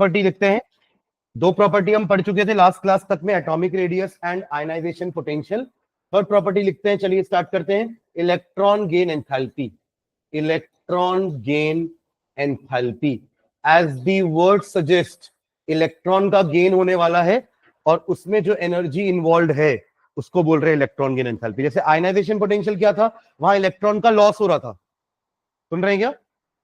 Property लिखते हैं। दो प्रॉपर्टी हम पढ़ चुके थे लास्ट क्लास तक में, atomic radius and ionization potential. Third property लिखते हैं, चलिए स्टार्ट करते हैं। Electron gain enthalpy, electron gain enthalpy, as the word suggest, electron का गेन होने वाला है और उसमें जो एनर्जी इन्वॉल्व है उसको बोल रहे हैं इलेक्ट्रॉन गेन एंथैल्पी। जैसे आयनाइजेशन पोटेंशियल क्या था, वहां इलेक्ट्रॉन का लॉस हो रहा था, सुन रहे हैं क्या?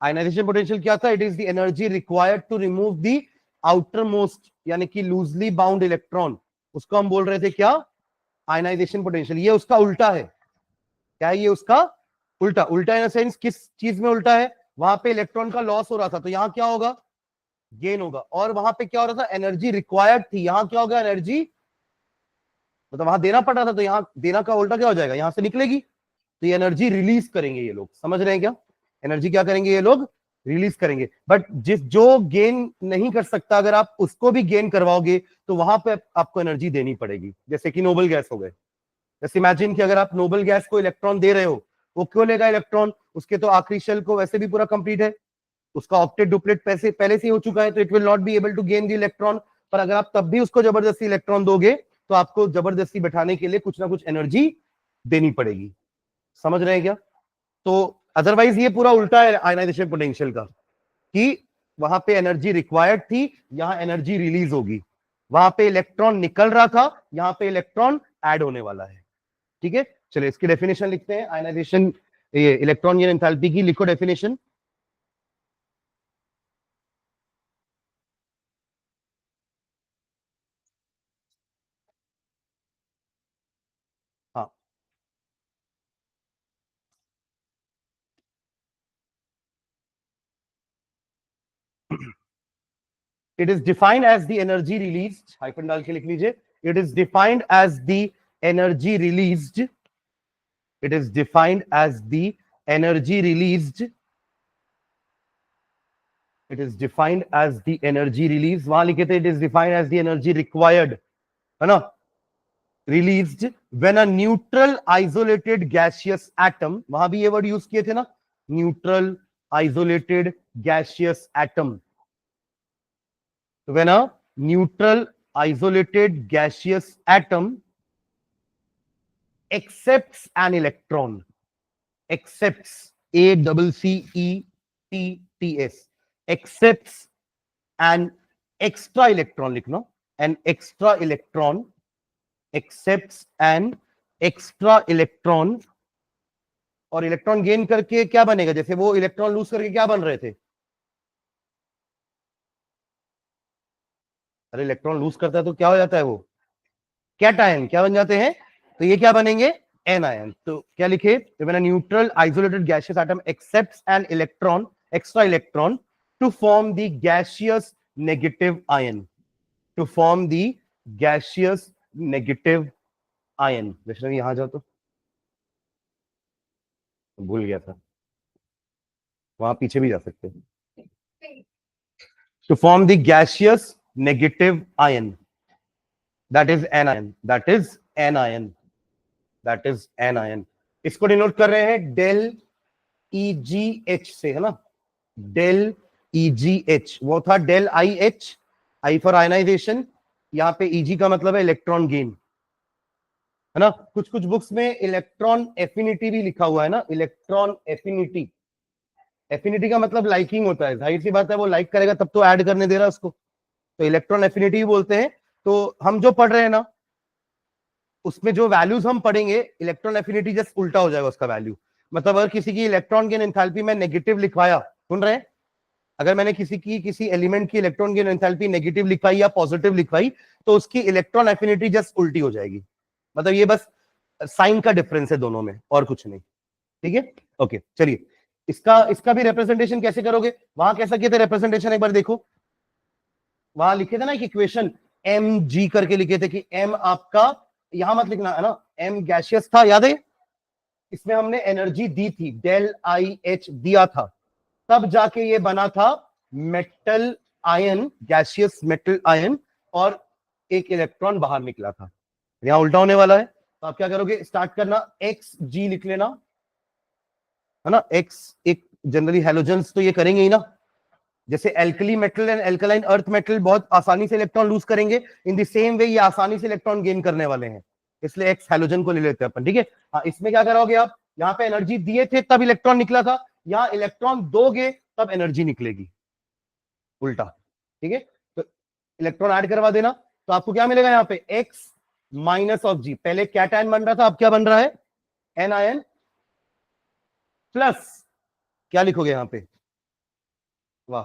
आयनाइजेशन पोटेंशियल क्या था? It is the energy required to remove the outermost यानी कि लूजली बाउंड इलेक्ट्रॉन, उसको हम बोल रहे थे क्या? Ionization potential. ये उसका उल्टा है। क्या है ये उसका उल्टा? उल्टा इन सेंस किस चीज में उल्टा है? वहां पे इलेक्ट्रॉन का लॉस हो रहा था तो यहां क्या होगा? गेन होगा। और वहां पे क्या हो रहा था? एनर्जी रिक्वायर्ड थी, यहां क्या होगा? एनर्जी, मतलब वहां देना पड़ रहा था तो यहां देना का उल्टा क्या हो जाएगा? यहां से निकलेगी तो ये एनर्जी रिलीज करेंगे ये लोग, समझ रहे हैं क्या? एनर्जी क्या करेंगे ये लोग? रिलीज करेंगे। बट जिस जो गेन नहीं कर सकता, अगर आप उसको भी गेन करवाओगे तो वहां पे आपको एनर्जी देनी पड़ेगी। जैसे कि नोबल गैस हो गए। जैसे इमेजिन कि अगर आप नोबल गैस को इलेक्ट्रॉन दे रहे हो, वो क्यों लेगा इलेक्ट्रॉन? उसके तो आखिरी शेल को वैसे भी पूरा कंप्लीट है, उसका ऑक्टेट डुप्लेट पैसे पहले से ही हो चुका है, तो it will not be able to gain the electron. पर अगर आप तब भी उसको जबरदस्ती इलेक्ट्रॉन दोगे तो आपको जबरदस्ती बैठाने के लिए कुछ ना कुछ एनर्जी देनी पड़ेगी, समझ रहे हैं क्या? तो अदरवाइज ये पूरा उल्टा है आयनाइजेशन पोटेंशियल का, कि वहां पे एनर्जी रिक्वायर्ड थी, यहां एनर्जी रिलीज होगी। वहां पे इलेक्ट्रॉन निकल रहा था, यहां पे इलेक्ट्रॉन ऐड होने वाला है। ठीक है, चलिए इसकी डेफिनेशन लिखते हैं। आयनाइजेशन, ये इलेक्ट्रॉन गेन एंथैल्पी की लिखो डेफिनेशन। हाँ, it is defined as the energy released, hyphen डाल के लिख लीजिए। It is defined as the energy released, it is defined as the energy released, it is defined as the energy release. वहां लिखे थे it is defined as the energy required, है ना, released when a neutral isolated gaseous atom, वहां भी ये word use किए थे ना, neutral isolated gaseous atom, when a neutral isolated gaseous atom accepts an electron, accepts, ACCEPTS, accepts an extra electron, लिखना, an extra electron, accepts an extra electron, और electron gain करके क्या बनेगा? जैसे वो इलेक्ट्रॉन लूज करके क्या बन रहे थे? अरे इलेक्ट्रॉन लूज करता है तो क्या हो जाता है? वो कैटायन क्या बन जाते हैं? तो ये क्या बनेंगे? एनायन। तो क्या लिखे? When a neutral isolated gaseous atom accepts an electron, extra electron, to form the gaseous negative ion, to form the gaseous negative ion. Vaishnav यहां जाओ तो, भूल गया था, वहां पीछे भी जा सकते हैं। To form the gaseous negative ion, that is anion, that is anion, that is anion। इसको डिनोट कर रहे हैं डेल EGH से, है ना, डेल EGH। वो था del IH, I for ionization, यहाँ पे EG का मतलब है इलेक्ट्रॉन गेन, है ना। कुछ कुछ बुक्स में इलेक्ट्रॉन एफिनिटी भी लिखा हुआ है ना, इलेक्ट्रॉन एफिनिटी। एफिनिटी का मतलब लाइकिंग होता है, जाहिर सी बात है वो लाइक करेगा तब तो ऐड करने दे रहा है उसको, तो इलेक्ट्रॉन एफिनिटी बोलते हैं। तो हम जो पढ़ रहे हैं ना, उसमें जो वैल्यूज हम पढ़ेंगे, इलेक्ट्रॉन एफिनिटी जस्ट उल्टा हो जाएगा उसका वैल्यू। मतलब अगर किसी की इलेक्ट्रॉन गेन एंथैल्पी में नेगेटिव लिखवाया, सुन रहे हैं, अगर मैंने किसी एलिमेंट की इलेक्ट्रॉन गेन एंथैल्पी नेगेटिव लिखवाई या पॉजिटिव लिखवाई, तो उसकी इलेक्ट्रॉन एफिनिटी जस्ट उल्टी हो जाएगी। मतलब ये बस साइन का डिफरेंस है दोनों में, और कुछ नहीं। ठीक है, ओके, चलिए इसका इसका भी रिप्रेजेंटेशन कैसे करोगे? वहां कैसा किया था रिप्रेजेंटेशन, एक बार देखो। वहां लिखे थे ना एक इक्वेशन, एम जी करके लिखे थे, कि एम आपका, यहां मत लिखना है ना, एम गैसियस था, याद है? इसमें हमने एनर्जी दी थी, डेल IH दिया था, तब जाके ये बना था metal ion, gaseous metal ion, और एक इलेक्ट्रॉन बाहर निकला था। यहां उल्टा होने वाला है, तो आप क्या करोगे? स्टार्ट करना, एक्स जी लिख लेना, है ना, एक्स। एक जनरली हैलोजेंस तो ये करेंगे ही ना, जैसे alkali metal and alkaline earth metal बहुत आसानी से इलेक्ट्रॉन लूज करेंगे, इन द सेम वे ये आसानी से इलेक्ट्रॉन गेन करने वाले हैं, इसलिए एक्स हैलोजन को ले लेते हैं अपन, ठीक है। हाँ, इसमें क्या करोगे आप, यहाँ पे एनर्जी दिए थे तब इलेक्ट्रॉन निकला था, यहाँ इलेक्ट्रॉन दोगे तब एनर्जी निकलेगी, उल्टा, ठीक है। तो इलेक्ट्रॉन ऐड करवा देना, तो आपको क्या मिलेगा यहाँ पे, एक्स माइनस ऑफ जी, पहले कैटायन बन रहा था, अब क्या बन रहा है, एनआयन प्लस, क्या लिखोगे यहाँ पे, वाह,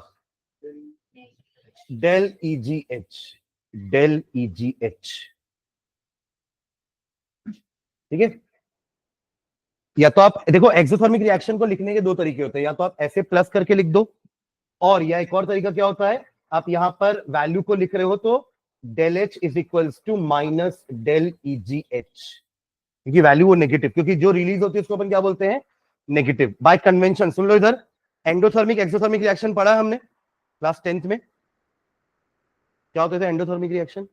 डेल EgH, डेल EgH, ठीक है। या तो आप देखो एक्सोथर्मिक रिएक्शन को लिखने के दो तरीके होते हैं, या तो आप ऐसे प्लस करके लिख दो, और या एक और तरीका क्या होता है, आप यहां पर वैल्यू को लिख रहे हो तो del H is equals to minus del EgH, क्योंकि वैल्यू वो नेगेटिव, क्योंकि जो रिलीज होती है उसको अपन क्या बोलते हैं, नेगेटिव, बाय कन्वेंशन। सुन लो इधर, एंडोथर्मिक एक्सोथर्मिक रिएक्शन पढ़ा है हमने क्लास 10th में, क्या होते थे एंडोथर्मिक रिएक्शन,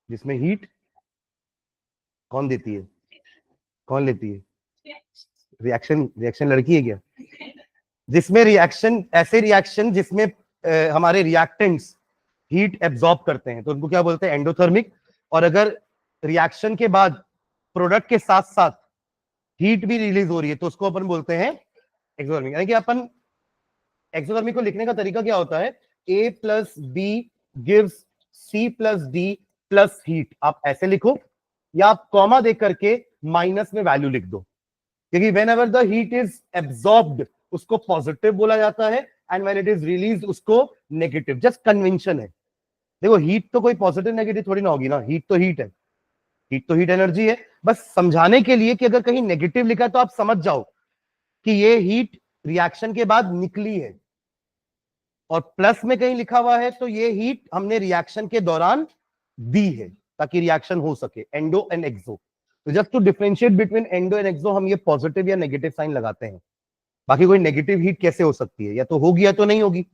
जिसमें हीट कौन देती है, कौन लेती है, रिएक्शन, रिएक्शन लड़की है क्या, जिसमें रिएक्शन, ऐसे रिएक्शन जिसमें हमारे रिएक्टेंट्स हीट एब्जॉर्ब करते हैं, तो उनको क्या बोलते हैं, एंडोथर्मिक। और अगर रिएक्शन के बाद प्रोडक्ट के साथ साथ हीट भी रिलीज हो रही है तो उसको अपन बोलते हैं एक्सोथर्मिक। यानी कि अपन एक्सोथर्मिक को लिखने का तरीका क्या होता है, A plus B gives C plus D plus heat, आप ऐसे लिखो, या आप कॉमा दे करके माइनस में वैल्यू लिख दो, क्योंकि when ever the heat is absorbed उसको पॉजिटिव बोला जाता है, and when it is release उसको नेगेटिव, जस्ट कन्वेंशन है। देखो हीट तो कोई पॉजिटिव नेगेटिव थोड़ी ना होगी ना, हीट तो हीट है, हीट तो हीट एनर्जी है, बस समझाने के लिए कि अगर कहीं नेगेटिव लिखा है तो आप समझ जाओ कि ये हीट रिएक्शन के बाद निकली है, और प्लस में कहीं लिखा हुआ है तो ये हीट हमने रिएक्शन के दौरान दी है ताकि रिएक्शन हो सके, एंडो एंड एक्सो। तो just to differentiate between endo and exo हम ये पॉजिटिव या नेगेटिव साइन लगाते हैं। बाकी कोई नेगेटिव हीट कैसे हो सकती है, या तो होगी या तो नहीं होगी,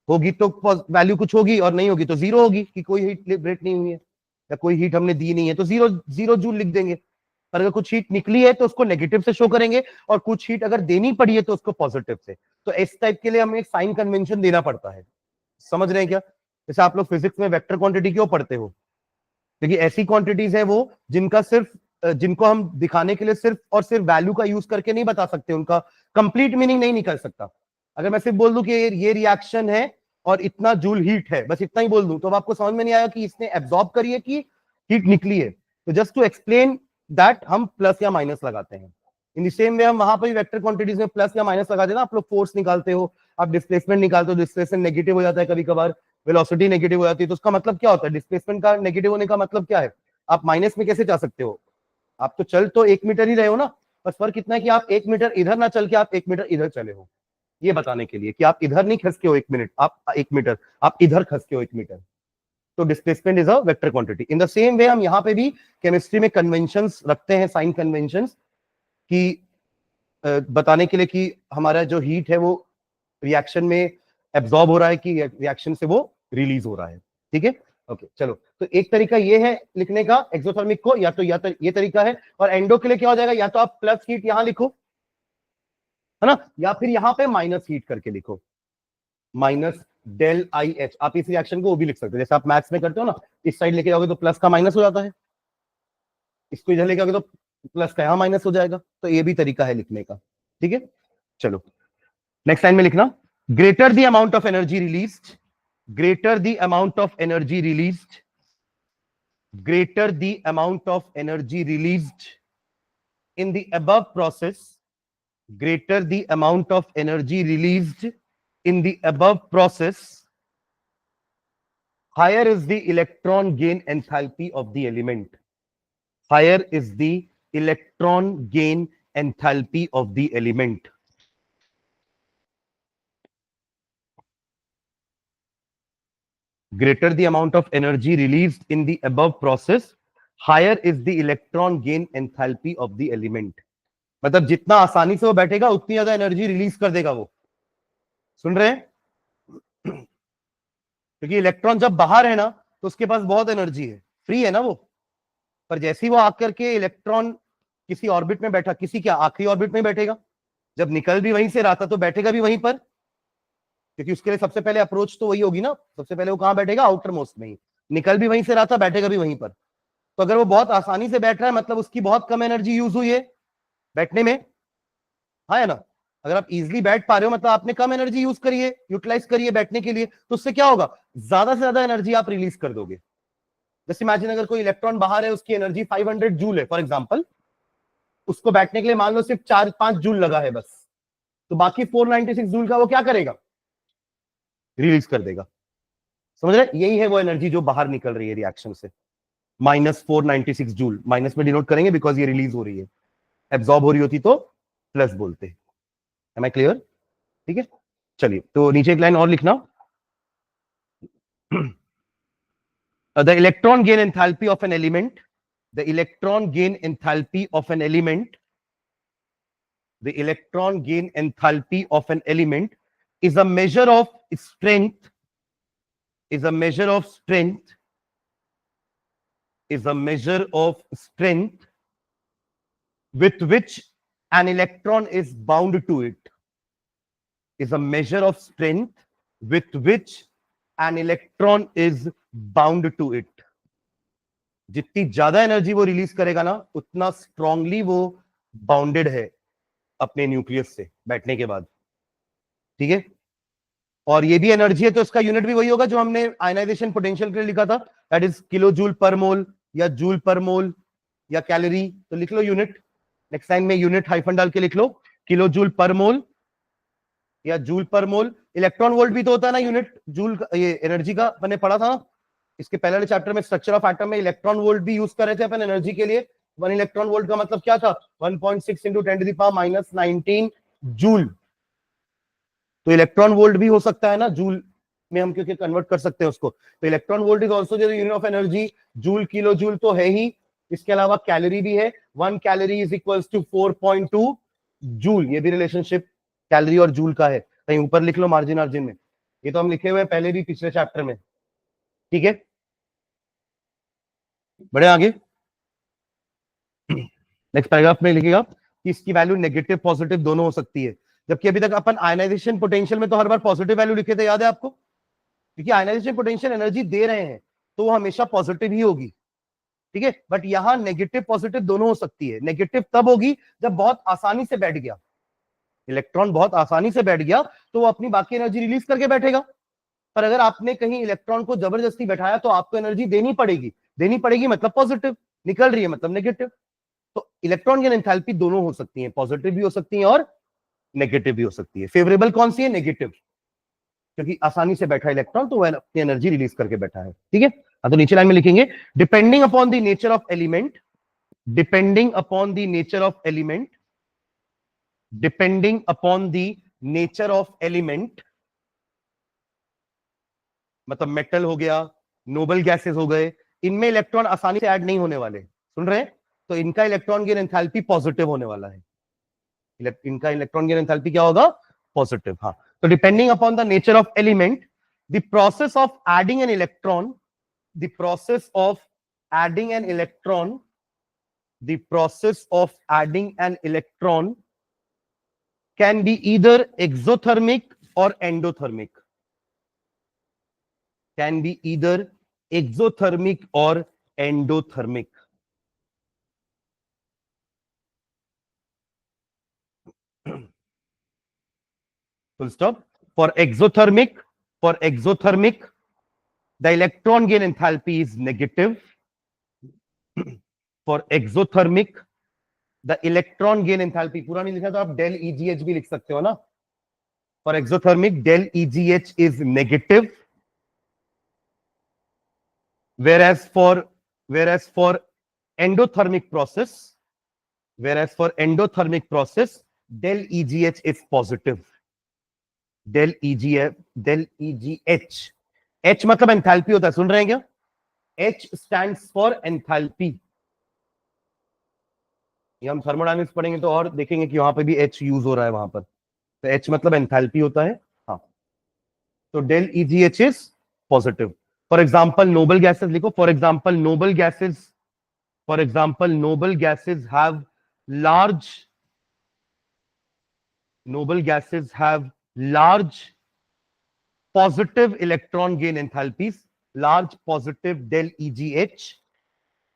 होगी तो वैल्यू कुछ होगी और नहीं होगी तो जीरो होगी, कि कोई हीट लिबरेट नहीं हुई है या कोई हीट हमने दी नहीं है तो जीरो जीरो जूल लिख देंगे। पर अगर कुछ हीट निकली है तो उसको नेगेटिव से शो करेंगे, और कुछ हीट अगर देनी पड़ी है तो उसको पॉजिटिव से। तो इस टाइप के लिए हमें एक साइन कन्वेंशन देना पड़ता है, समझ रहे हैं क्या। जैसे आप लोग फिजिक्स में वेक्टर क्वांटिटी क्यों पढ़ते हो, क्योंकि ऐसी क्वांटिटीज है वो जिनका सिर्फ जिनको हम दिखाने के लिए सिर्फ और सिर्फ वैल्यू का यूज करके नहीं बता सकते, उनका कंप्लीट मीनिंग नहीं निकल सकता। अगर मैं सिर्फ बोल दूं कि ये रिएक्शन है और इतना जूल हीट है, बस इतना ही बोल दूं, तो अब आपको समझ में नहीं आया कि इसने एब्जॉर्ब करी है कि हीट निकली है। तो जस्ट टू एक्सप्लेन दैट हम प्लस या माइनस लगाते हैं। इन द सेम वे हम वहां पर वेक्टर क्वांटिटीज में प्लस या माइनस लगा देना, आप लोग फोर्स निकालते हो, आप डिस्प्लेसमेंट निकालते हो, डिस्प्लेसमेंट नेगेटिव हो जाता है कभी कभार, वेलोसिटी नेगेटिव हो जाती है, तो उसका मतलब क्या होता है, डिस्प्लेसमेंट का नेगेटिव होने का मतलब क्या है, आप माइनस में कैसे जा सकते हो, आप तो चल तो 1 मीटर ही रहे हो ना, बस फर्क इतना है कि आप 1 मीटर इधर ना चल के आप 1 मीटर इधर चले हो, ये बताने के लिए कि आप इधर नहीं खस के हो 1 मिनट, आप 1 मीटर, आप इधर खस के हो 1 मीटर। तो displacement is a vector quantity. In the same way हम यहाँ पे भी केमिस्ट्री में कन्वेंशंस रखते हैं, साइन कन्वेंशंस, कि बताने के लिए कि हमारा जो हीट है वो रिएक्शन में एब्जॉर्ब हो रहा है कि रिएक्शन से वो रिलीज हो रहा है, ठीक है। ओके चलो, तो एक तरीका ये है लिखने का एक्सोथर्मिक को, या तो ये तरीका है। और एंडो के लिए क्या हो जाएगा, या तो आप प्लस हीट यहां लिखो, है ना, या फिर यहां पे माइनस हीट करके लिखो, माइनस डेल IH। आप इस रिएक्शन को वो भी लिख सकते हो, जैसे आप मैथ्स में करते हो ना, इस साइड लेके जाओगे तो प्लस का माइनस हो जाता है, इसको इधर लेके आओगे तो प्लस का यहां माइनस हो जाएगा, तो ये भी तरीका है लिखने का, ठीक है। चलो नेक्स्ट लाइन में लिखना, greater the amount of energy released, greater the amount of energy released, greater the amount of energy released in the above process, greater the amount of energy released in the above process, higher is the electron gain enthalpy of the element, higher is the electron gain enthalpy of the element. Greater the amount of energy released in the above process, higher is the electron gain enthalpy of the element. मतलब जितना आसानी से वो बैठेगा उतनी ज्यादा energy release कर देगा वो, सुन रहे हैं, क्योंकि इलेक्ट्रॉन जब बाहर है ना तो उसके पास बहुत एनर्जी है, फ्री है ना वो, पर जैसे ही वो आकर के इलेक्ट्रॉन किसी ऑर्बिट में बैठा, किसी क्या आखिरी ऑर्बिट में बैठेगा, जब निकल भी वहीं से रहा था तो बैठेगा भी वहीं पर, क्योंकि उसके लिए सबसे पहले अप्रोच तो वही होगी ना, सबसे पहले वो कहां बैठेगा, आउटर मोस्ट में ही। निकल भी वहीं से रहा था, बैठेगा भी वहीं पर। तो अगर वो बहुत आसानी से बैठ रहा है मतलब उसकी बहुत कम एनर्जी यूज हुई है बैठने में, हाँ है ना। अगर आप इजीली बैठ पा रहे हो मतलब आपने कम एनर्जी यूज करिए, यूटिलाइज करिए बैठने के लिए, तो उससे क्या होगा, ज्यादा से ज्यादा एनर्जी आप रिलीज कर दोगे। जैसे इमेजिन अगर कोई इलेक्ट्रॉन बाहर है, उसकी एनर्जी 500 जूल है फॉर एग्जांपल, उसको बैठने के लिए मान लो सिर्फ 4-5 जूल लगा है बस, तो बाकी 496 जूल का वो क्या करेगा, रिलीज कर देगा। समझ रहे, यही है वो एनर्जी जो बाहर निकल रही है रिएक्शन से, -496 जूल। माइनस में डिनोट करेंगे बिकॉज ये रिलीज हो रही है, एब्जॉर्ब हो रही होती तो प्लस बोलते हैं। Am I clear? ठीक है, चलिए तो नीचे एक लाइन और लिखना। The electron gain enthalpy of an element, the electron gain enthalpy of an element, the electron gain enthalpy of an element is a measure of strength, is a measure of strength, is a measure of strength with which an electron is bound to it, is a measure of strength with which an electron is bound to it. जितनी ज्यादा energy वो release करेगा ना, उतना strongly वो bounded है अपने nucleus से बैठने के बाद। ठीक है, और ये भी एनर्जी है तो इसका यूनिट भी वही होगा जो हमने आयनाइजेशन पोटेंशियल के लिए लिखा था, that is kilo joule per मोल या जूल पर मोल या कैलोरी। तो लिख लो यूनिट, नेक्स्ट टाइम में यूनिट हाइफन डाल के लिख लो, किलो जूल पर मोल या जूल पर मोल। इलेक्ट्रॉन वोल्ट भी तो होता है ना यूनिट जूल, ये एनर्जी का मैंने पढ़ा था ना इसके पहले वाले चैप्टर में, स्ट्रक्चर ऑफ एटम में इलेक्ट्रॉन वोल्ट भी यूज कर रहे थे अपन एनर्जी के लिए। 1 इलेक्ट्रॉन वोल्ट का मतलब क्या था, 1.6 इंटू 10⁻⁻19 जूल। तो इलेक्ट्रॉन वोल्ट भी हो सकता है ना जूल में, हम क्योंकि कन्वर्ट कर सकते हैं उसको। तो इलेक्ट्रॉन वोल्ट इज आल्सो जो unit of energy, joule kilo joule तो है ही, इसके अलावा कैलोरी भी है, 1 calorie is equals to 4.2 joule. ये भी रिलेशनशिप कैलोरी और जूल का है, कहीं ऊपर लिख लो मार्जिन मार्जिन में, ये तो हम लिखे हुए हैं पहले भी पिछले चैप्टर में। ठीक है, बढ़े आगे। नेक्स्ट पैराग्राफ में लिखेगा कि इसकी वैल्यू नेगेटिव पॉजिटिव दोनों हो सकती है, जबकि अभी तक अपन आयनाइजेशन पोटेंशियल में तो हर बार पॉजिटिव वैल्यू लिखे थे, याद है आपको, क्योंकि आयनाइजेशन पोटेंशियल एनर्जी दे रहे हैं तो वो हमेशा पॉजिटिव ही होगी। ठीक है, बट यहां नेगेटिव पॉजिटिव दोनों हो सकती है। नेगेटिव तब होगी जब बहुत आसानी से बैठ गया इलेक्ट्रॉन, बहुत आसानी से बैठ गया तो वो अपनी बाकी एनर्जी रिलीज करके बैठेगा। पर अगर आपने कहीं इलेक्ट्रॉन को जबरदस्ती बैठाया तो आपको एनर्जी देनी पड़ेगी, देनी पड़ेगी मतलब पॉजिटिव, निकल रही है मतलब नेगेटिव। तो इलेक्ट्रॉन की एंथैल्पी दोनों हो सकती है, पॉजिटिव भी हो सकती है और नेगेटिव भी हो सकती है। फेवरेबल कौन सी है, नेगेटिव, क्योंकि आसानी से बैठा इलेक्ट्रॉन तो वह अपनी एनर्जी रिलीज करके बैठा है। ठीक है, तो नीचे लाइन में लिखेंगे, depending upon the nature of element, depending upon the nature of element, depending upon the nature of element, मतलब मेटल हो गया, नोबल गैसेस हो गए, इनमें इलेक्ट्रॉन आसानी से ऐड नहीं होने वाले, सुन रहे हैं, तो इनका इलेक्ट्रॉन गेन एंथैल्पी पॉजिटिव होने वाला है। इनका इलेक्ट्रॉन गेन एंथैल्पी क्या होगा, पॉजिटिव। हाँ, तो depending upon the nature of element, the process of adding an electron, the process of adding an electron, the process of adding an electron can be either exothermic और endothermic, can be either exothermic or endothermic. Full stop. For exothermic, the electron gain enthalpy is negative. For exothermic, the electron gain enthalpy, पूरा नहीं लिखा तो आप del EGH भी लिख सकते हो ना। For exothermic, del EGH is negative. Whereas for endothermic process, del EGH is positive. del EGH, H मतलब एंथैल्पी होता है, सुन रहे हैं क्या, H स्टैंड्स फॉर एंथैल्पी। ये हम थर्मोडायनेमिक्स पढ़ेंगे तो और देखेंगे कि वहां पे भी H यूज हो रहा है वहां पर, तो H मतलब एंथैल्पी होता है। हाँ, तो del EGH is positive. For example noble gases लिखो, for example noble gases have large noble gases have large positive electron gain enthalpies, large positive del EGH.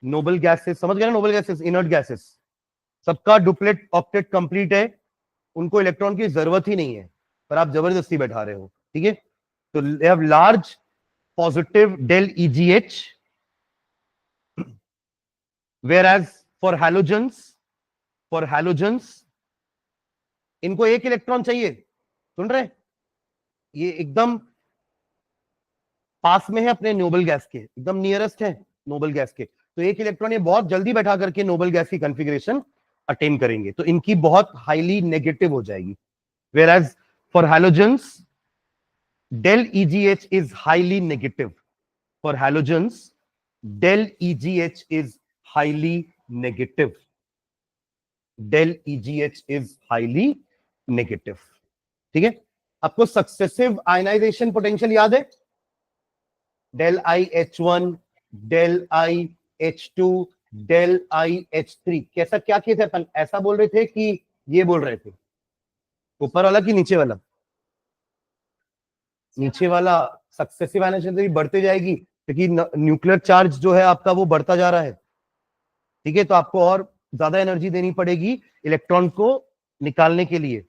Noble gases समझ गए ना, नोबल गैसेस इनर्ट गैसेस, सबका duplet octet complete है, उनको electron की जरूरत ही नहीं है, पर आप जबरदस्ती बैठा रहे हो, ठीक है। तो they have large positive del EGH, whereas for halogens इनको एक इलेक्ट्रॉन चाहिए, सुन रहे, ये एकदम पास में है अपने नोबल गैस के, एकदम नियरेस्ट है नोबल गैस के, तो एक इलेक्ट्रॉन ये बहुत जल्दी बैठा करके नोबल गैस की कॉन्फ़िगरेशन अटेन करेंगे, तो इनकी बहुत हाईली नेगेटिव हो जाएगी। whereas for halogens del EGH is highly negative, for halogens del EGH is highly negative, del EGH is highly negative, ठीक है। आपको सक्सेसिव आयनाइजेशन पोटेंशियल याद है, del IH1 del IH2 del IH3, कैसा क्या किए थे अपन, ऐसा बोल रहे थे कि ये बोल रहे थे, ऊपर वाला कि नीचे वाला, नीचे वाला सक्सेसिव आयनाइजेशन बढ़ते जाएगी क्योंकि न्यूक्लियर चार्ज जो है आपका वो बढ़ता जा रहा है, ठीक है, तो आपको और ज्यादा एनर्जी देनी पड़ेगी इलेक्ट्रॉन को निकालने के लिए।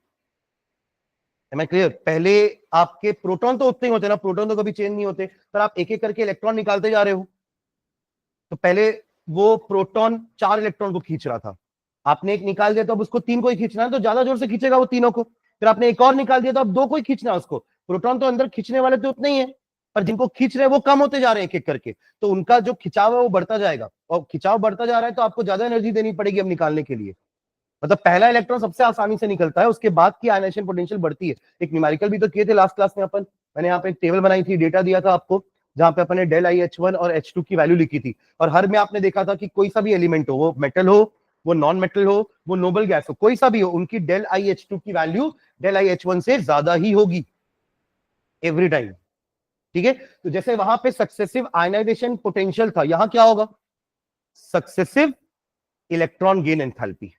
Am I clear? पहले आपके प्रोटॉन तो उतने ही होते ना, प्रोटॉन तो कभी चेंज नहीं होते, पर आप एक एक करके इलेक्ट्रॉन निकालते जा रहे हो, तो पहले वो प्रोटॉन 4 इलेक्ट्रॉन को खींच रहा था, आपने एक निकाल दिया तो अब उसको 3 को ही खींचना है, तो ज्यादा जोर से खींचेगा वो तीनों को, फिर आपने एक और निकाल दिया तो अब 2 को ही खींचना है उसको, प्रोटॉन तो अंदर खींचने वाले तो उतने ही है, पर जिनको खींच रहे हैं वो कम होते जा रहे हैं एक एक करके, तो उनका जो खिंचाव है वो बढ़ता जाएगा, और खिंचाव बढ़ता जा रहा है तो आपको ज्यादा एनर्जी देनी पड़ेगी अब निकालने के लिए, मतलब पहला इलेक्ट्रॉन सबसे आसानी से निकलता है, उसके बाद की आयनाइजेशन पोटेंशियल बढ़ती है। एक न्यूमेरिकल भी तो किए थे लास्ट क्लास में अपन, मैंने यहाँ पे एक टेबल बनाई थी, डेटा दिया था आपको, जहां पे अपन ने डेल IH1 और H2 की वैल्यू लिखी थी, और हर में आपने देखा था कि कोई सा भी एलिमेंट हो, वो मेटल हो, वो नॉन मेटल हो, वो नोबल गैस हो, कोई सा भी हो, उनकी डेल IH2 की वैल्यू डेल IH1 से ज्यादा ही होगी एवरी टाइम, ठीक है। तो जैसे वहां पे सक्सेसिव आयनाइजेशन पोटेंशियल था, यहां क्या होगा, सक्सेसिव इलेक्ट्रॉन गेन एंथैल्पी।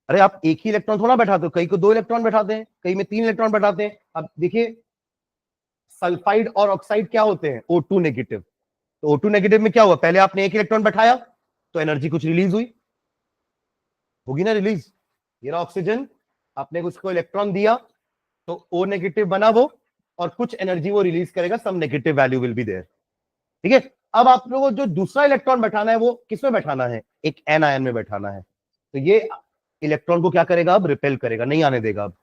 अरे आप एक ही इलेक्ट्रॉन थोड़ा बैठाते हो, कई को 2 इलेक्ट्रॉन बैठाते हैं, कई में 3 इलेक्ट्रॉन बैठाते हैं। अब देखिए सल्फाइड और ऑक्साइड क्या होते हैं, O2 नेगेटिव, तो O2 नेगेटिव में क्या हुआ, पहले आपने एक इलेक्ट्रॉन बैठाया तो एनर्जी कुछ रिलीज हुई होगी ना, रिलीज, ये रहा ऑक्सीजन, आपने उसको इलेक्ट्रॉन दिया तो O नेगेटिव बना वो, और कुछ एनर्जी वो रिलीज करेगा, some negative value will be there, ठीक है। अब आप लोगों को जो दूसरा इलेक्ट्रॉन बैठाना है वो किसमें बैठाना है, एक एन आयन में बैठाना है, तो ये इलेक्ट्रॉन को क्या करेगा, अब रिपेल करेगा, नहीं आने देगा। अब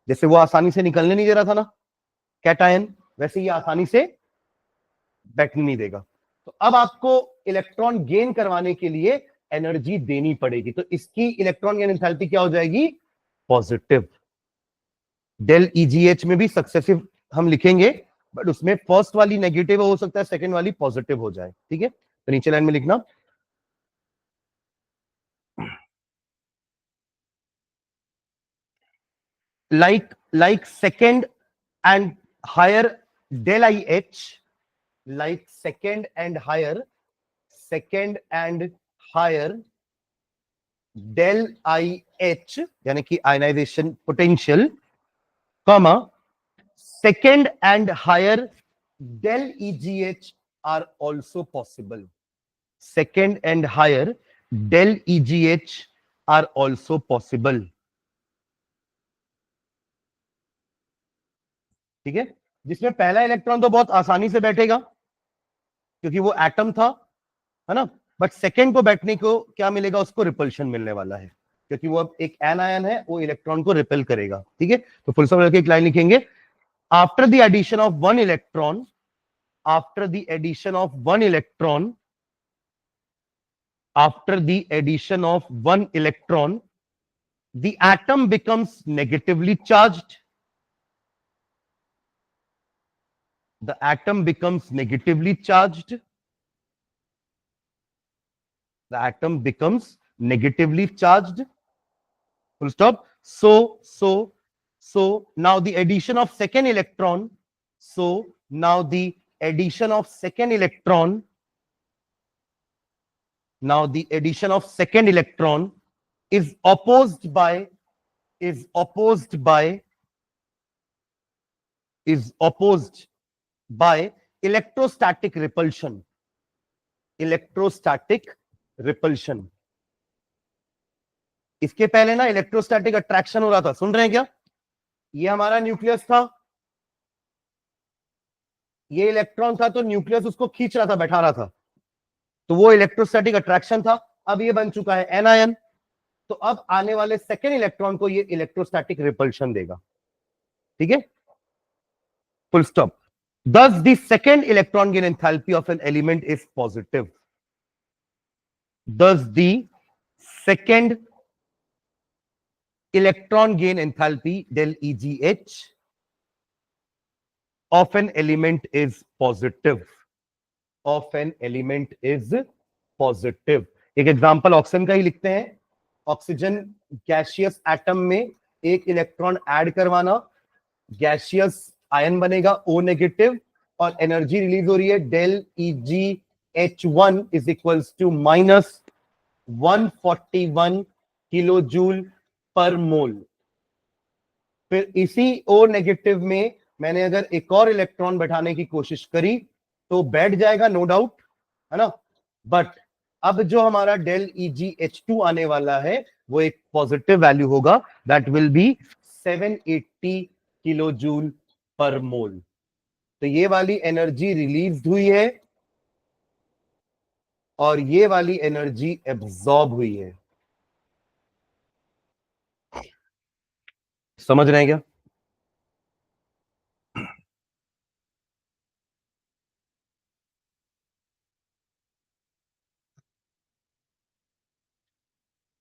जैसे वो आसानी से निकलने नहीं दे रहा था ना कैटायन, वैसे ये आसानी से बैठने नहीं देगा, तो अब आपको इलेक्ट्रॉन गेन करवाने के लिए एनर्जी देनी पड़ेगी, तो इसकी इलेक्ट्रॉन गेन एंथैल्पी क्या हो जाएगी, पॉजिटिव। डेल EGH में भी सक्सेसिव हम लिखेंगे, बट उसमें फर्स्ट वाली नेगेटिव हो सकता है, सेकंड वाली पॉजिटिव हो जाए, ठीक है। तो नीचे लाइन में लिखना, like second and higher del IH, like second and higher del IH यानी कि ionization potential, comma second and higher del EGH are also possible, second and higher del EGH are also possible, ठीक है। जिसमें पहला electron तो बहुत आसानी से बैठेगा क्योंकि वो एटम था, है ना, बट सेकेंड को बैठने को क्या मिलेगा, उसको रिपल्शन मिलने वाला है, क्योंकि वो अब एक एन आयन है, वो इलेक्ट्रॉन को रिपेल करेगा, ठीक है। तो फुल स्टॉप लगा के एक लाइन लिखेंगे, after the addition of one electron, after the addition of one electron, after the addition of one electron, the atom becomes negatively charged, the atom becomes negatively charged, the atom becomes negatively charged, full stop. So now the addition of second electron, so now the addition of second electron, now the addition of second electron is opposed by is opposed by electrostatic repulsion. Electrostatic repulsion. इसके पहले ना electrostatic attraction हो रहा था, सुन रहे हैं क्या? ये हमारा न्यूक्लियस था, ये इलेक्ट्रॉन था, तो न्यूक्लियस उसको खींच रहा था, बैठा रहा था, तो वो इलेक्ट्रोस्टैटिक अट्रैक्शन था। अब ये बन चुका है एनायन, तो अब आने वाले सेकेंड इलेक्ट्रॉन को ये इलेक्ट्रोस्टैटिक रिपल्शन देगा। ठीक है, full stop. Thus, the second electron gain enthalpy of an element is positive. Thus, the second electron gain enthalpy del EGH of an element is positive. Of an element is positive. एक example oxygen का ही लिखते हैं। Oxygen gaseous atom में एक electron add करवाना, gaseous ion बनेगा O negative, और एनर्जी रिलीज हो रही है del EgH1 is equals to -141 kilo joule per mole. फिर इसी O नेगेटिव में मैंने अगर एक और इलेक्ट्रॉन बैठाने की कोशिश करी तो बैठ जाएगा, नो डाउट, है ना। बट अब जो हमारा डेल EgH2 आने वाला है वो एक पॉजिटिव वैल्यू होगा, that will be 780 kilo joule per mole. तो ये वाली एनर्जी रिलीज हुई है और ये वाली एनर्जी एब्जॉर्ब हुई है। समझ रहे हैं क्या?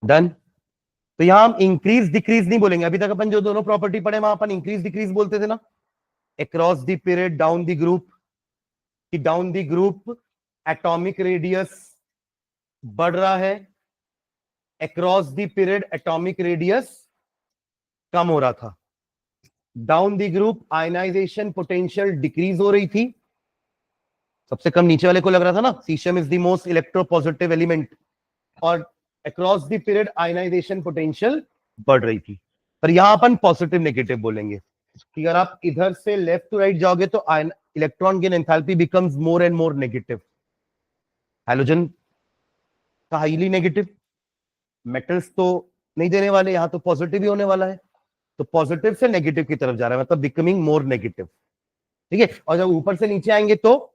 डन। तो यहां हम इंक्रीज डिक्रीज नहीं बोलेंगे, अभी तक अपन जो दोनों प्रॉपर्टी पढ़े वहां अपन इंक्रीज डिक्रीज बोलते थे ना, across the period, down the group. कि down the group atomic radius बढ़ रहा है, across the period atomic radius कम हो रहा था। Down the group ionization potential decrease हो रही थी, सबसे कम नीचे वाले को लग रहा था ना, caesium is the most electropositive element, और across the period ionization potential बढ़ रही थी। पर यहां अपन पॉजिटिव नेगेटिव बोलेंगे कि अगर आप इधर से लेफ्ट टू राइट जाओगे तो electron gain enthalpy becomes more and more negative. Halogen का हाईली नेगेटिव, मेटल्स तो नहीं देने वाले, यहां तो पॉजिटिव ही होने वाला है, तो पॉजिटिव से नेगेटिव की तरफ जा रहा है, मतलब बिकमिंग मोर नेगेटिव। ठीक है, और जब ऊपर से नीचे आएंगे तो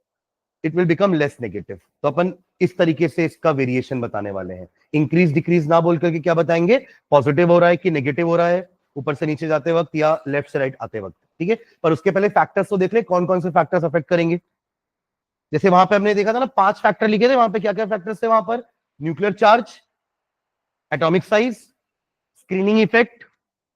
it will become less negative. तो अपन इस तरीके से इसका वेरिएशन बताने वाले हैं। इंक्रीज डिक्रीज ना बोल करके क्या बताएंगे, पॉजिटिव हो रहा है कि नेगेटिव हो रहा है ऊपर से नीचे जाते वक्त या लेफ्ट से राइट आते वक्त। ठीक है, पर उसके पहले फैक्टर्स तो देख ले, कौन कौन से फैक्टर्स अफेक्ट करेंगे। जैसे वहां पे हमने देखा था ना 5 फैक्टर लिखे थे, वहां पे क्या क्या फैक्टर्स थे वहां पर, nuclear charge, atomic size, screening effect,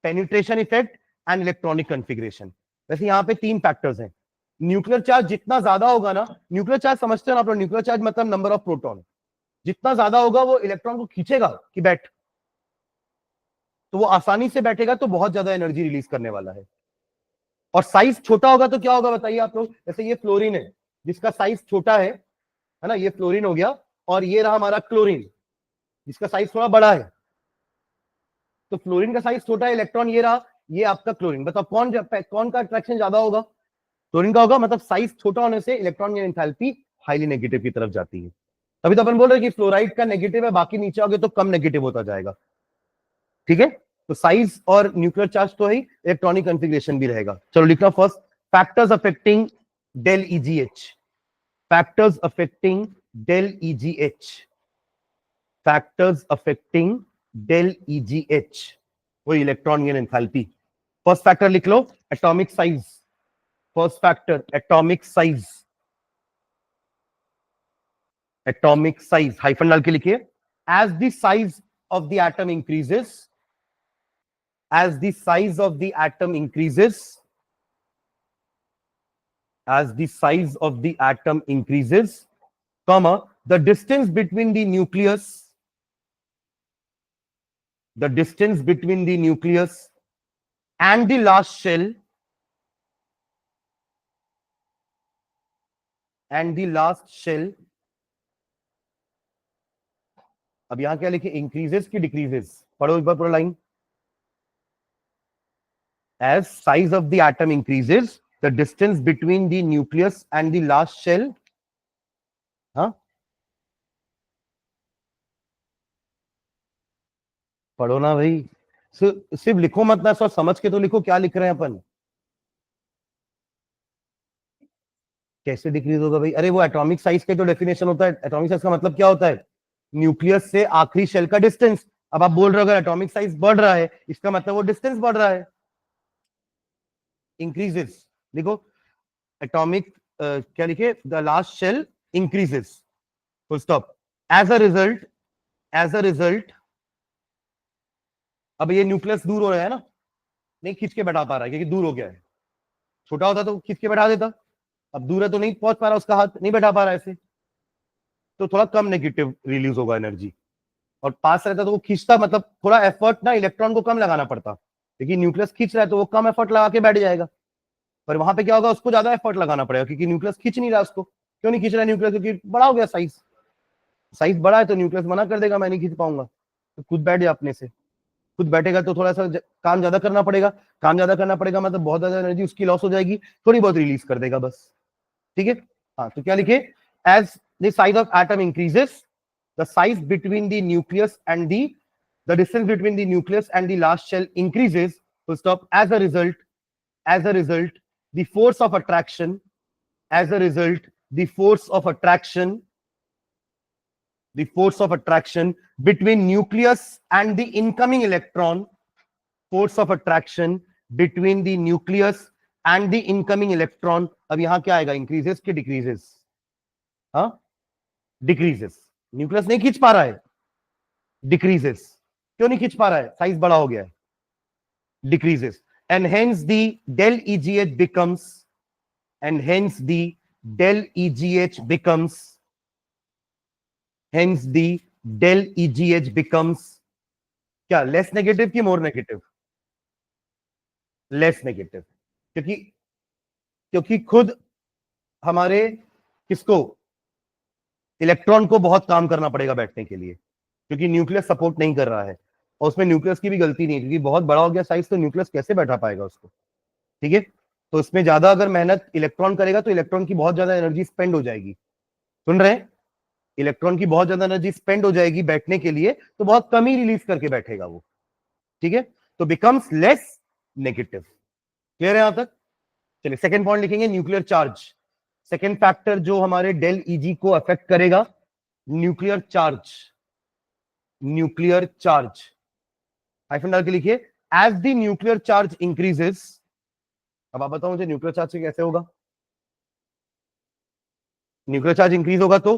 penetration effect and electronic configuration. वैसे यहाँ पे 3 फैक्टर्स हैं। न्यूक्लियर चार्ज जितना ज्यादा होगा ना, न्यूक्लियर चार्ज समझते हैं ना आप लोग, न्यूक्लियर चार्ज मतलब नंबर ऑफ प्रोटॉन, जितना ज्यादा होगा वो इलेक्ट्रॉन को खींचेगा कि बैठ, तो वो आसानी से बैठेगा, तो बहुत ज्यादा एनर्जी रिलीज करने वाला है। और साइज छोटा होगा तो क्या होगा बताइए आप लोग। जैसे ये फ्लोरीन है जिसका साइज छोटा है ना, ये फ्लोरीन हो गया, और ये रहा हमारा क्लोरीन जिसका साइज थोड़ा बड़ा है। तो फ्लोरीन का साइज छोटा है, इलेक्ट्रॉन ये रहा, ये आपका क्लोरीन। बताओ कौन का अट्रैक्शन ज्यादा होगा, क्लोरीन का होगा। मतलब साइज छोटा होने से इलेक्ट्रॉन की एंथैल्पी हाईली नेगेटिव की तरफ जाती है। तभी तो अपन बोल रहे हैं कि फ्लोराइड का नेगेटिव है, बाकी नीचे आओगे तो कम नेगेटिव होता जाएगा। ठीक है, तो साइज और न्यूक्लियर चार्ज तो है, इलेक्ट्रॉनिक कॉन्फ़िगरेशन भी रहेगा। चलो लिखना first, factors affecting del EGH, factors affecting del EGH, factors affecting del EGH, वो electron gain enthalpy. First factor लिख लो, atomic size. First factor atomic size, atomic size hyphen डाल के लिखिए। As the size of the atom increases, as the size of the atom increases, as the size of the atom increases, comma, the distance between the nucleus, the distance between the nucleus and the last shell, and the last shell, अब यहां क्या लिखे, increases की decreases, पढ़ो एक बार पूरा line. as size of the atom increases, the distance between the nucleus and the last shell, हाँ पढ़ो ना भाई, सिर्फ लिखो मत ना, सब समझ के तो लिखो क्या लिख रहे हैं अपन। कैसे डिक्रीज होगा भाई? अरे वो एटॉमिक साइज का तो डेफिनेशन होता है, एटॉमिक साइज का मतलब क्या होता है? न्यूक्लियस से आखिरी शेल का डिस्टेंस। अब आप बोल रहे हो अगर एटॉमिक साइज बढ़ रहा है, इसका मतलब वो डिस्टेंस बढ़ रहा है, इंक्रीजेस। देखो एटॉमिक क्या लिखे, the last shell increases, full stop. As a result, as a result, अब ये न्यूक्लियस दूर हो रहा है ना, नहीं खींच के बैठा पा रहा है क्योंकि दूर हो गया है। छोटा होता तो खींच के बैठा देता, अब दूर है तो नहीं पहुंच पा रहा, उसका हाथ नहीं बैठा पा रहा है ऐसे, तो थोड़ा कम नेगेटिव रिलीज होगा एनर्जी। और पास रहता तो वो खींचता, मतलब थोड़ा एफर्ट ना इलेक्ट्रॉन को कम लगाना पड़ता, क्योंकि न्यूक्लियस खींच रहा है तो वो कम एफर्ट लगा के बैठ जाएगा। पर वहां पे क्या होगा, उसको ज्यादा एफर्ट लगाना पड़ेगा, क्योंकि न्यूक्लियस खींच नहीं रहा उसको। क्यों नहीं खींच रहा न्यूक्लियस? क्योंकि बड़ा हो गया साइज, साइज बड़ा है तो न्यूक्लियस मना कर देगा, मैं नहीं खींच पाऊंगा, तो खुद बैठ जा अपने से। खुद बैठेगा तो थोड़ा सा काम ज्यादा करना पड़ेगा, काम ज्यादा करना पड़ेगा मतलब बहुत ज्यादा एनर्जी उसकी लॉस हो जाएगी, थोड़ी बहुत रिलीज कर देगा बस। ठीक है, हाँ तो क्या लिखे, as the size of atom increases, the size between the nucleus and the distance between the nucleus and the last shell increases, full stop. As a result, as a result, the force of attraction, as a result, the force of attraction, the force of attraction between nucleus and the incoming electron, force of attraction between the nucleus and the incoming electron, अब यहां क्या आएगा, increases के decreases? हाँ, decreases। Nucleus नहीं खींच पा रहा है, decreases। क्यों नहीं खींच पा रहा है? साइज बड़ा हो गया है, decreases। and hence the del EGH becomes, and hence the del EGH becomes, hence the del EGH becomes क्या, लेस नेगेटिव की मोर नेगेटिव? लेस नेगेटिव, क्योंकि क्योंकि खुद हमारे किसको, इलेक्ट्रॉन को बहुत काम करना पड़ेगा बैठने के लिए, क्योंकि न्यूक्लियस सपोर्ट नहीं कर रहा है। और उसमें न्यूक्लियस की भी गलती नहीं है, क्योंकि बहुत बड़ा हो गया साइज, तो न्यूक्लियस कैसे बैठा पाएगा उसको? ठीक है, तो इसमें ज्यादा अगर मेहनत इलेक्ट्रॉन करेगा तो इलेक्ट्रॉन की बहुत ज्यादा एनर्जी स्पेंड हो जाएगी। सुन रहे हैं? इलेक्ट्रॉन की बहुत ज्यादा एनर्जी स्पेंड हो जाएगी बैठने के लिए, तो बहुत कम ही रिलीज करके बैठेगा वो। ठीक है, तो बिकम्स लेस नेगेटिव। क्लियर है यहां तक? चलिए सेकंड पॉइंट लिखेंगे, न्यूक्लियर चार्ज। सेकंड फैक्टर जो हमारे डेल ईजी को अफेक्ट करेगा, nuclear charge. Nuclear charge hyphen डाल के लिखिए, as the nuclear charge increases. अब आप बताओ मुझे न्यूक्लियर चार्ज से कैसे होगा? न्यूक्लियर चार्ज इंक्रीज होगा तो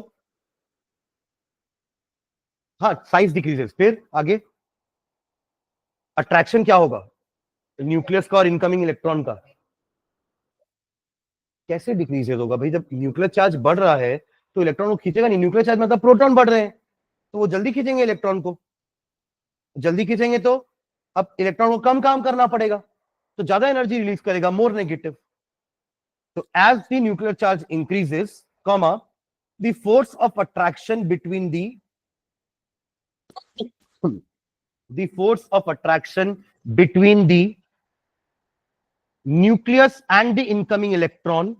हाँ साइज डिक्रीजेस, फिर आगे अट्रैक्शन क्या होगा, न्यूक्लियस का और इनकमिंग इलेक्ट्रॉन का। कैसे डिक्रीजेस होगा भाई? जब न्यूक्लियर चार्ज बढ़ रहा है तो इलेक्ट्रॉन को खींचेगा नहीं, न्यूक्लियर चार्ज मतलब प्रोटॉन बढ़ रहे हैं, तो वो जल्दी खींचेंगे इलेक्ट्रॉन को। जल्दी खींचेंगे तो अब इलेक्ट्रॉन को कम काम करना पड़ेगा, तो ज्यादा एनर्जी रिलीज करेगा, मोर नेगेटिव। तो as the nuclear charge increases, comma, the force of attraction between the force of attraction between the nucleus and the incoming electron,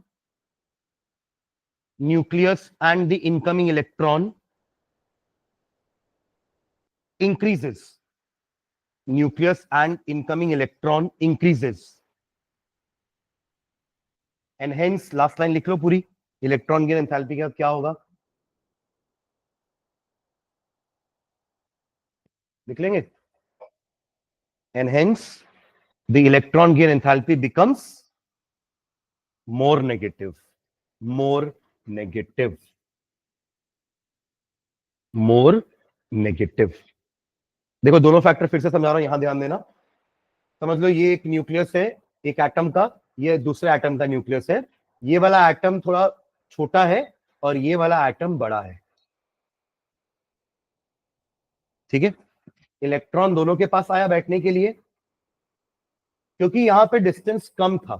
nucleus and the incoming electron increases, nucleus and incoming electron increases, and hence last line लिख लो पूरी, electron gain enthalpy का क्या होगा, लिख लेंगे, and hence the electron gain enthalpy becomes more negative, more negative, more negative। देखो दोनों factor फिर से समझा रहा हूं, यहां ध्यान देना। समझ लो ये एक न्यूक्लियस है, एक एटम का, ये दूसरे एटम का न्यूक्लियस है। ये वाला एटम थोड़ा छोटा है और ये वाला एटम बड़ा है। ठीक है, इलेक्ट्रॉन दोनों के पास आया बैठने के लिए, क्योंकि यहां पे डिस्टेंस कम था,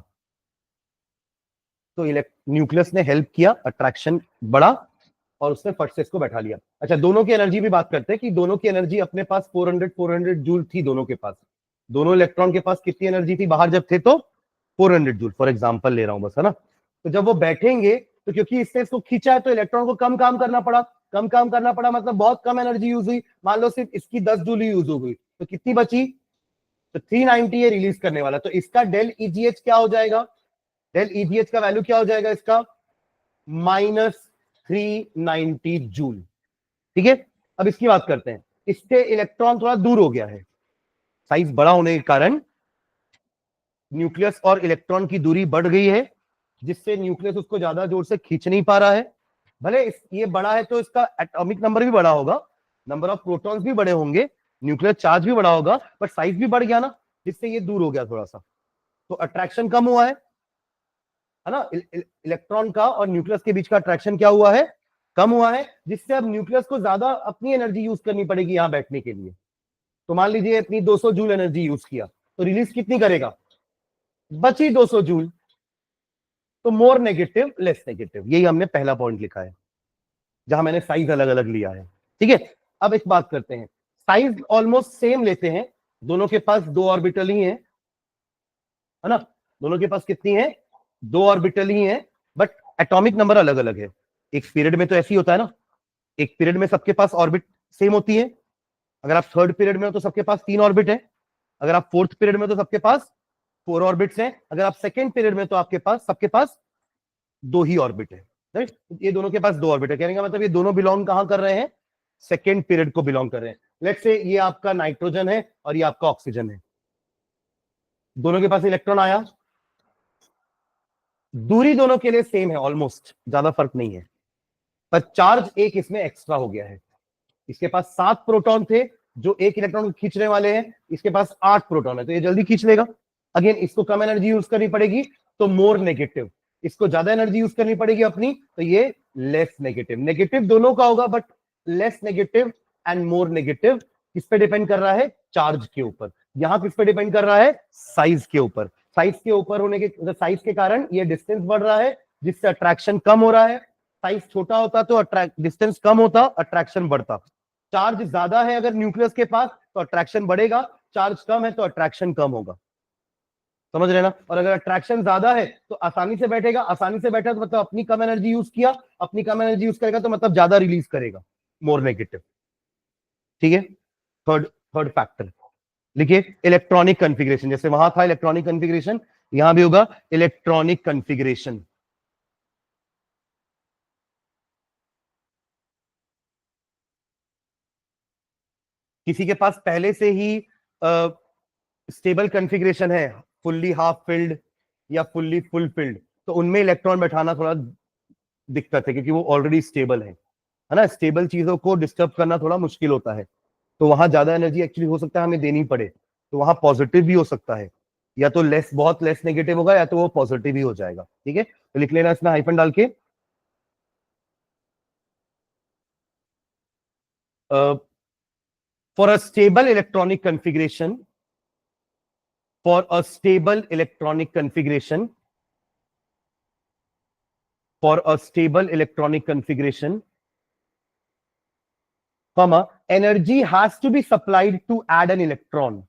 तो न्यूक्लियस ने हेल्प किया, अट्रैक्शन बढ़ा और उसने फट से इसको बैठा लिया। अच्छा दोनों की एनर्जी भी बात करते हैं कि दोनों की एनर्जी अपने पास 400 जूल थी दोनों के पास। दोनों इलेक्ट्रॉन के पास कितनी एनर्जी थी बाहर जब थे, तो 400 जूल, फॉर एग्जांपल ले रहा हूं बस, है ना। तो जब वो बैठेंगे तो क्योंकि इससे इसको खींचा है तो इलेक्ट्रॉन को कम काम करना पड़ा, कम काम करना पड़ा मतलब बहुत कम एनर्जी यूज हुई। मान लो सिर्फ इसकी 10 जूल ही यूज हो गई, तो कितनी बची, तो 390 ये रिलीज करने वाला। तो इसका डेल ईजीएच क्या हो जाएगा, डेल ईजीएच का वैल्यू क्या हो जाएगा इसका, -390 जूल। ठीक है, अब इसकी बात करते हैं। इससे इलेक्ट्रॉन थोड़ा दूर हो गया है, साइज बड़ा होने के कारण न्यूक्लियस और इलेक्ट्रॉन की दूरी बढ़ गई है, जिससे न्यूक्लियस उसको ज्यादा जोर से खींच नहीं पा रहा है। भले ये बड़ा है तो इसका एटॉमिक नंबर भी बड़ा होगा, नंबर ऑफ प्रोटॉन्स भी बड़े होंगे, न्यूक्लियर चार्ज भी बड़ा होगा, पर साइज भी बढ़ गया ना, जिससे ये दूर हो गया थोड़ा सा, तो अट्रैक्शन कम हुआ है ना। इलेक्ट्रॉन का और न्यूक्लियस के बीच का अट्रैक्शन क्या हुआ है, कम हुआ है, जिससे अब न्यूक्लियस को ज्यादा अपनी एनर्जी यूज करनी पड़ेगी यहां बैठने के लिए। तो मान लीजिए अपनी 200 जूल एनर्जी यूज किया, तो रिलीज कितनी करेगा, बची 200 जूल। तो मोर नेगेटिव लेस नेगेटिव, यही हमने पहला पॉइंट लिखा है, जहां मैंने साइज अलग अलग लिया है। ठीक है, अब एक बात करते हैं, साइज ऑलमोस्ट सेम लेते हैं, दोनों के पास 2 ऑर्बिटल ही है ना, दोनों के पास कितनी है, 2 ऑर्बिटल ही है, बट एटॉमिक नंबर अलग अलग है। एक पीरियड में तो ऐसे ही होता है ना, एक पीरियड में सबके पास ऑर्बिट सेम होती है। अगर आप थर्ड पीरियड में हो तो सबके पास 3 ऑर्बिट है, अगर आप फोर्थ पीरियड में तो सबके पास 4 ऑर्बिट्स हैं, अगर आप सेकंड पीरियड में तो आपके पास सबके पास 2 ही ऑर्बिट है, राइट। ये दोनों के पास 2 ऑर्बिट है, कहने का मतलब ये दोनों बिलोंग कहां कर रहे हैं, सेकंड पीरियड को बिलोंग कर रहे हैं। लेट्स से ये आपका नाइट्रोजन है और ये आपका ऑक्सीजन है, दोनों के पास इलेक्ट्रॉन आया, दूरी दोनों के लिए सेम है, ऑलमोस्ट ज्यादा फर्क नहीं है, पर चार्ज एक इसमें एक्स्ट्रा हो गया है। इसके पास 7 प्रोटॉन थे जो एक इलेक्ट्रॉन को खींचने वाले हैं, इसके पास 8 प्रोटॉन है, तो ये जल्दी खींच लेगा। अगेन इसको कम एनर्जी यूज करनी पड़ेगी, तो मोर नेगेटिव, इसको ज्यादा एनर्जी यूज करनी पड़ेगी अपनी, तो ये लेस नेगेटिव। नेगेटिव दोनों का होगा, but less negative and more negative किस पे डिपेंड कर रहा है, चार्ज के ऊपर। यहां किस पे डिपेंड कर रहा है, साइज के ऊपर। साइज के ऊपर होने के, साइज के कारण ये डिस्टेंस बढ़ रहा है, जिससे अट्रैक्शन कम हो रहा है। साइज छोटा होता तो डिस्टेंस कम होता, अट्रैक्शन बढ़ता। चार्ज ज्यादा है अगर न्यूक्लियस के पास तो अट्रैक्शन बढ़ेगा, चार्ज कम है तो अट्रैक्शन कम होगा, समझ रहे ना। और अगर अट्रैक्शन ज्यादा है तो आसानी से बैठेगा, आसानी से बैठा तो मतलब अपनी कम एनर्जी यूज किया, अपनी कम एनर्जी यूज करेगा तो मतलब ज्यादा रिलीज करेगा, मोर नेगेटिव। ठीक है, थर्ड थर्ड फैक्टर लिखिए, इलेक्ट्रॉनिक कन्फिग्रेशन। जैसे वहां था इलेक्ट्रॉनिक कन्फिग्रेशन, यहां भी होगा इलेक्ट्रॉनिक कन्फिग्रेशन। किसी के पास पहले से ही स्टेबल कन्फिग्रेशन है, फुल्ली हाफ फिल्ड या फुल्ली फुल फिल्ड, तो उनमें इलेक्ट्रॉन बैठाना थोड़ा दिक्कत है, क्योंकि वो ऑलरेडी स्टेबल है ना। स्टेबल चीजों को डिस्टर्ब करना थोड़ा मुश्किल होता है, तो वहां ज्यादा एनर्जी एक्चुअली हो सकता है हमें देनी पड़े, तो वहां पॉजिटिव भी हो सकता है, या तो लेस, बहुत लेस नेगेटिव होगा, या तो वो पॉजिटिव ही हो जाएगा। ठीक है, तो लिख लेना इसमें हाइफन डाल के, for a stable electronic configuration, for a stable electronic configuration, for a stable electronic configuration, comma, energy has to be supplied to add an electron.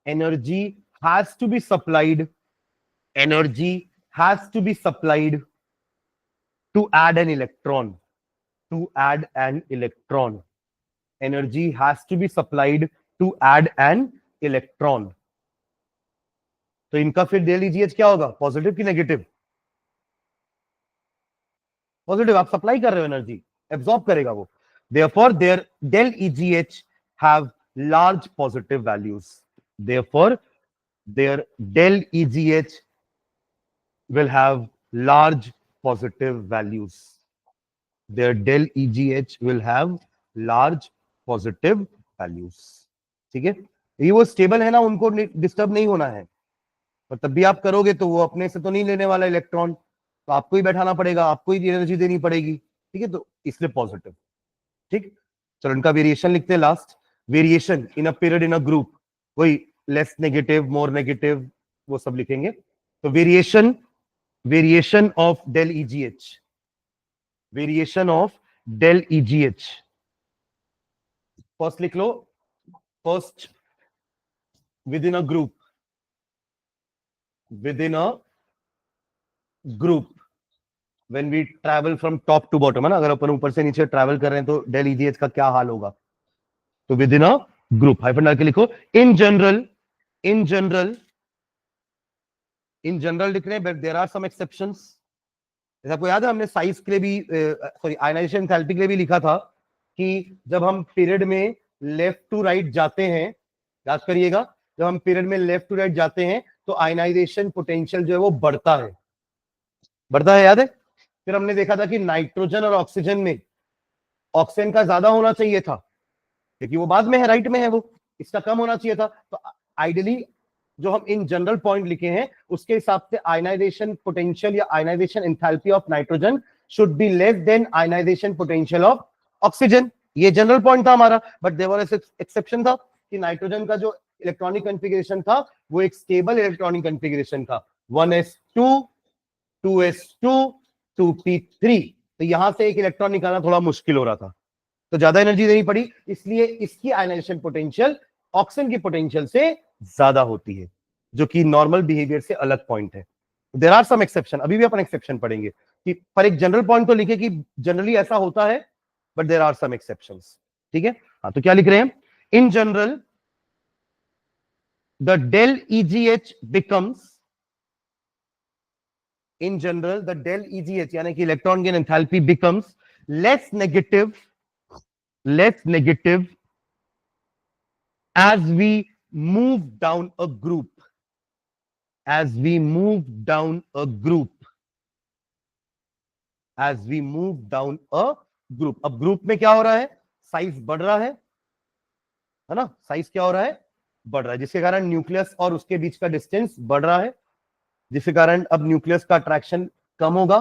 Energy has to be supplied, energy has to be supplied to add an electron, to add an electron. Energy has to be supplied to add an electron. तो इनका फिर del ईजीएच क्या होगा, positive की negative, positive. आप supply कर रहे हो एनर्जी, एब्सॉर्ब करेगा वो, therefore their del EGH have large positive values, therefore their del EGH will have large positive values, their del EGH will have large positive values। ठीक है, ये वो स्टेबल है ना, उनको डिस्टर्ब नहीं होना है, और तब भी आप करोगे तो वो अपने से तो नहीं लेने वाला इलेक्ट्रॉन, तो आपको ही बैठाना पड़ेगा, आपको ही एनर्जी देनी पड़ेगी। ठीक है, तो इसलिए पॉजिटिव। ठीक, चलो इनका वेरिएशन लिखते हैं last. Variation in a period in a group, वही लेस नेगेटिव, मोर नेगेटिव, वो सब लिखेंगे। तो variation, variation of del EGH, variation of del EGH, first लिख लो, first within a group, within a group when we travel from top to bottom, है ना, अगर अपन ऊपर से नीचे ट्रैवल कर रहे हैं तो डेल ईजीएच का क्या हाल होगा, तो within a group hyphen डाल के लिखो in general, in general, in general लिख रहे हैं, but there are some exceptions. जैसे आपको याद है हमने साइज के लिए भी, सॉरी आयनाइजेशन एंथैल्पी के लिए भी लिखा था कि जब हम पीरियड में लेफ्ट टू राइट जाते हैं, याद करिएगा, जब हम पीरियड में लेफ्ट टू राइट जाते हैं तो आयनाइजेशन पोटेंशियल जो है वो बढ़ता है, बढ़ता है, याद है। फिर हमने देखा था कि नाइट्रोजन और ऑक्सीजन में ऑक्सीजन का ज्यादा होना चाहिए था क्योंकि वो बाद में है, राइट में है, वो इसका कम होना चाहिए था। तो आइडियली जो हम इन जनरल पॉइंट लिखे हैं उसके हिसाब से आयनाइजेशन पोटेंशियल या ionization enthalpy of nitrogen should be less than ionization potential of oxygen. ये जनरल पॉइंट था हमारा, बट देयर वाज एक्सेप्शन था कि नाइट्रोजन का जो इलेक्ट्रॉनिक कॉन्फ़िगरेशन था वो एक स्टेबल इलेक्ट्रॉनिक कॉन्फ़िगरेशन था, 1s2 2s2 2p3। तो यहां से एक इलेक्ट्रॉन निकालना थोड़ा मुश्किल हो रहा था, तो ज्यादा एनर्जी देनी पड़ी, इसलिए इसकी आयनाइजेशन पोटेंशियल ऑक्सीजन की पोटेंशियल से ज्यादा होती है, जो कि नॉर्मल बिहेवियर से अलग पॉइंट है। देयर आर सम एक्सेप्शन, अभी भी अपन एक्सेप्शन पढ़ेंगे कि पर एक जनरल पॉइंट तो लिखे कि जनरली ऐसा होता है, but there are some exceptions. ठीक है, हाँ, तो क्या लिख रहे हैं, in general the del EGH becomes, in general the del EGH यानी कि electron gain enthalpy becomes less negative as we move down a group, as we move down a group, as we move down a group। अब group में क्या हो रहा है, size बढ़ रहा है ना, साइज क्या हो रहा है, बढ़ रहा है, जिसके कारण न्यूक्लियस और उसके बीच का डिस्टेंस बढ़ रहा है, जिसके कारण अब न्यूक्लियस का अट्रैक्शन कम होगा,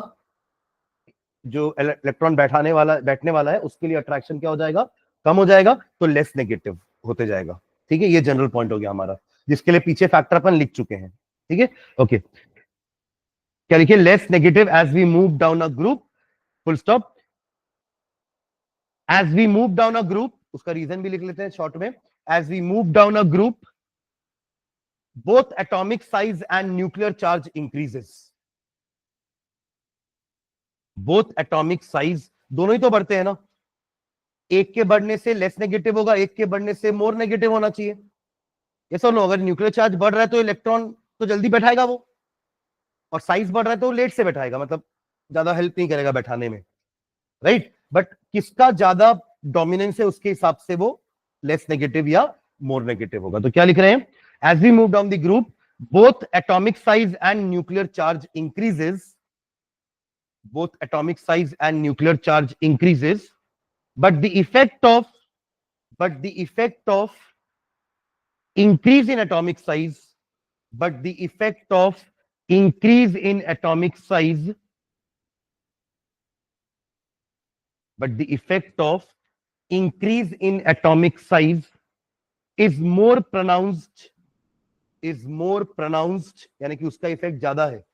जो इलेक्ट्रॉन बैठने वाला है उसके लिए अट्रैक्शन क्या हो जाएगा, कम हो जाएगा, तो लेस नेगेटिव होते जाएगा। ठीक है, ये जनरल पॉइंट हो गया हमारा, जिसके लिए पीछे फैक्टर अपन लिख चुके हैं। ठीक है, ओके, क्या लिखिए, less negative as we move down a group, full stop, as we move down a group, उसका रीजन भी लिख लेते हैं शॉर्ट में, एज वी मूव डाउन अ ग्रुप both atomic size and nuclear charge increases, both atomic size, दोनों ही तो बढ़ते हैं ना, एक के बढ़ने से लेस नेगेटिव होगा, एक के बढ़ने से मोर नेगेटिव होना चाहिए, ये सब नो, अगर न्यूक्लियर चार्ज बढ़ रहा है तो इलेक्ट्रॉन तो जल्दी बैठाएगा वो, और साइज बढ़ रहा है तो लेट से बैठाएगा, मतलब ज्यादा हेल्प नहीं करेगा बैठाने में, राइट। बट किसका ज्यादा डोमिनेंस है उसके हिसाब से वो लेस नेगेटिव या मोर नेगेटिव होगा। तो क्या लिख रहे हैं, as we move down the group both atomic size and nuclear charge increases, both atomic size and nuclear charge increases, but the effect of increase in atomic size, but the effect of increase in atomic size, but the effect of increase in atomic size is more pronounced, यानी कि उसका effect ज्यादा है,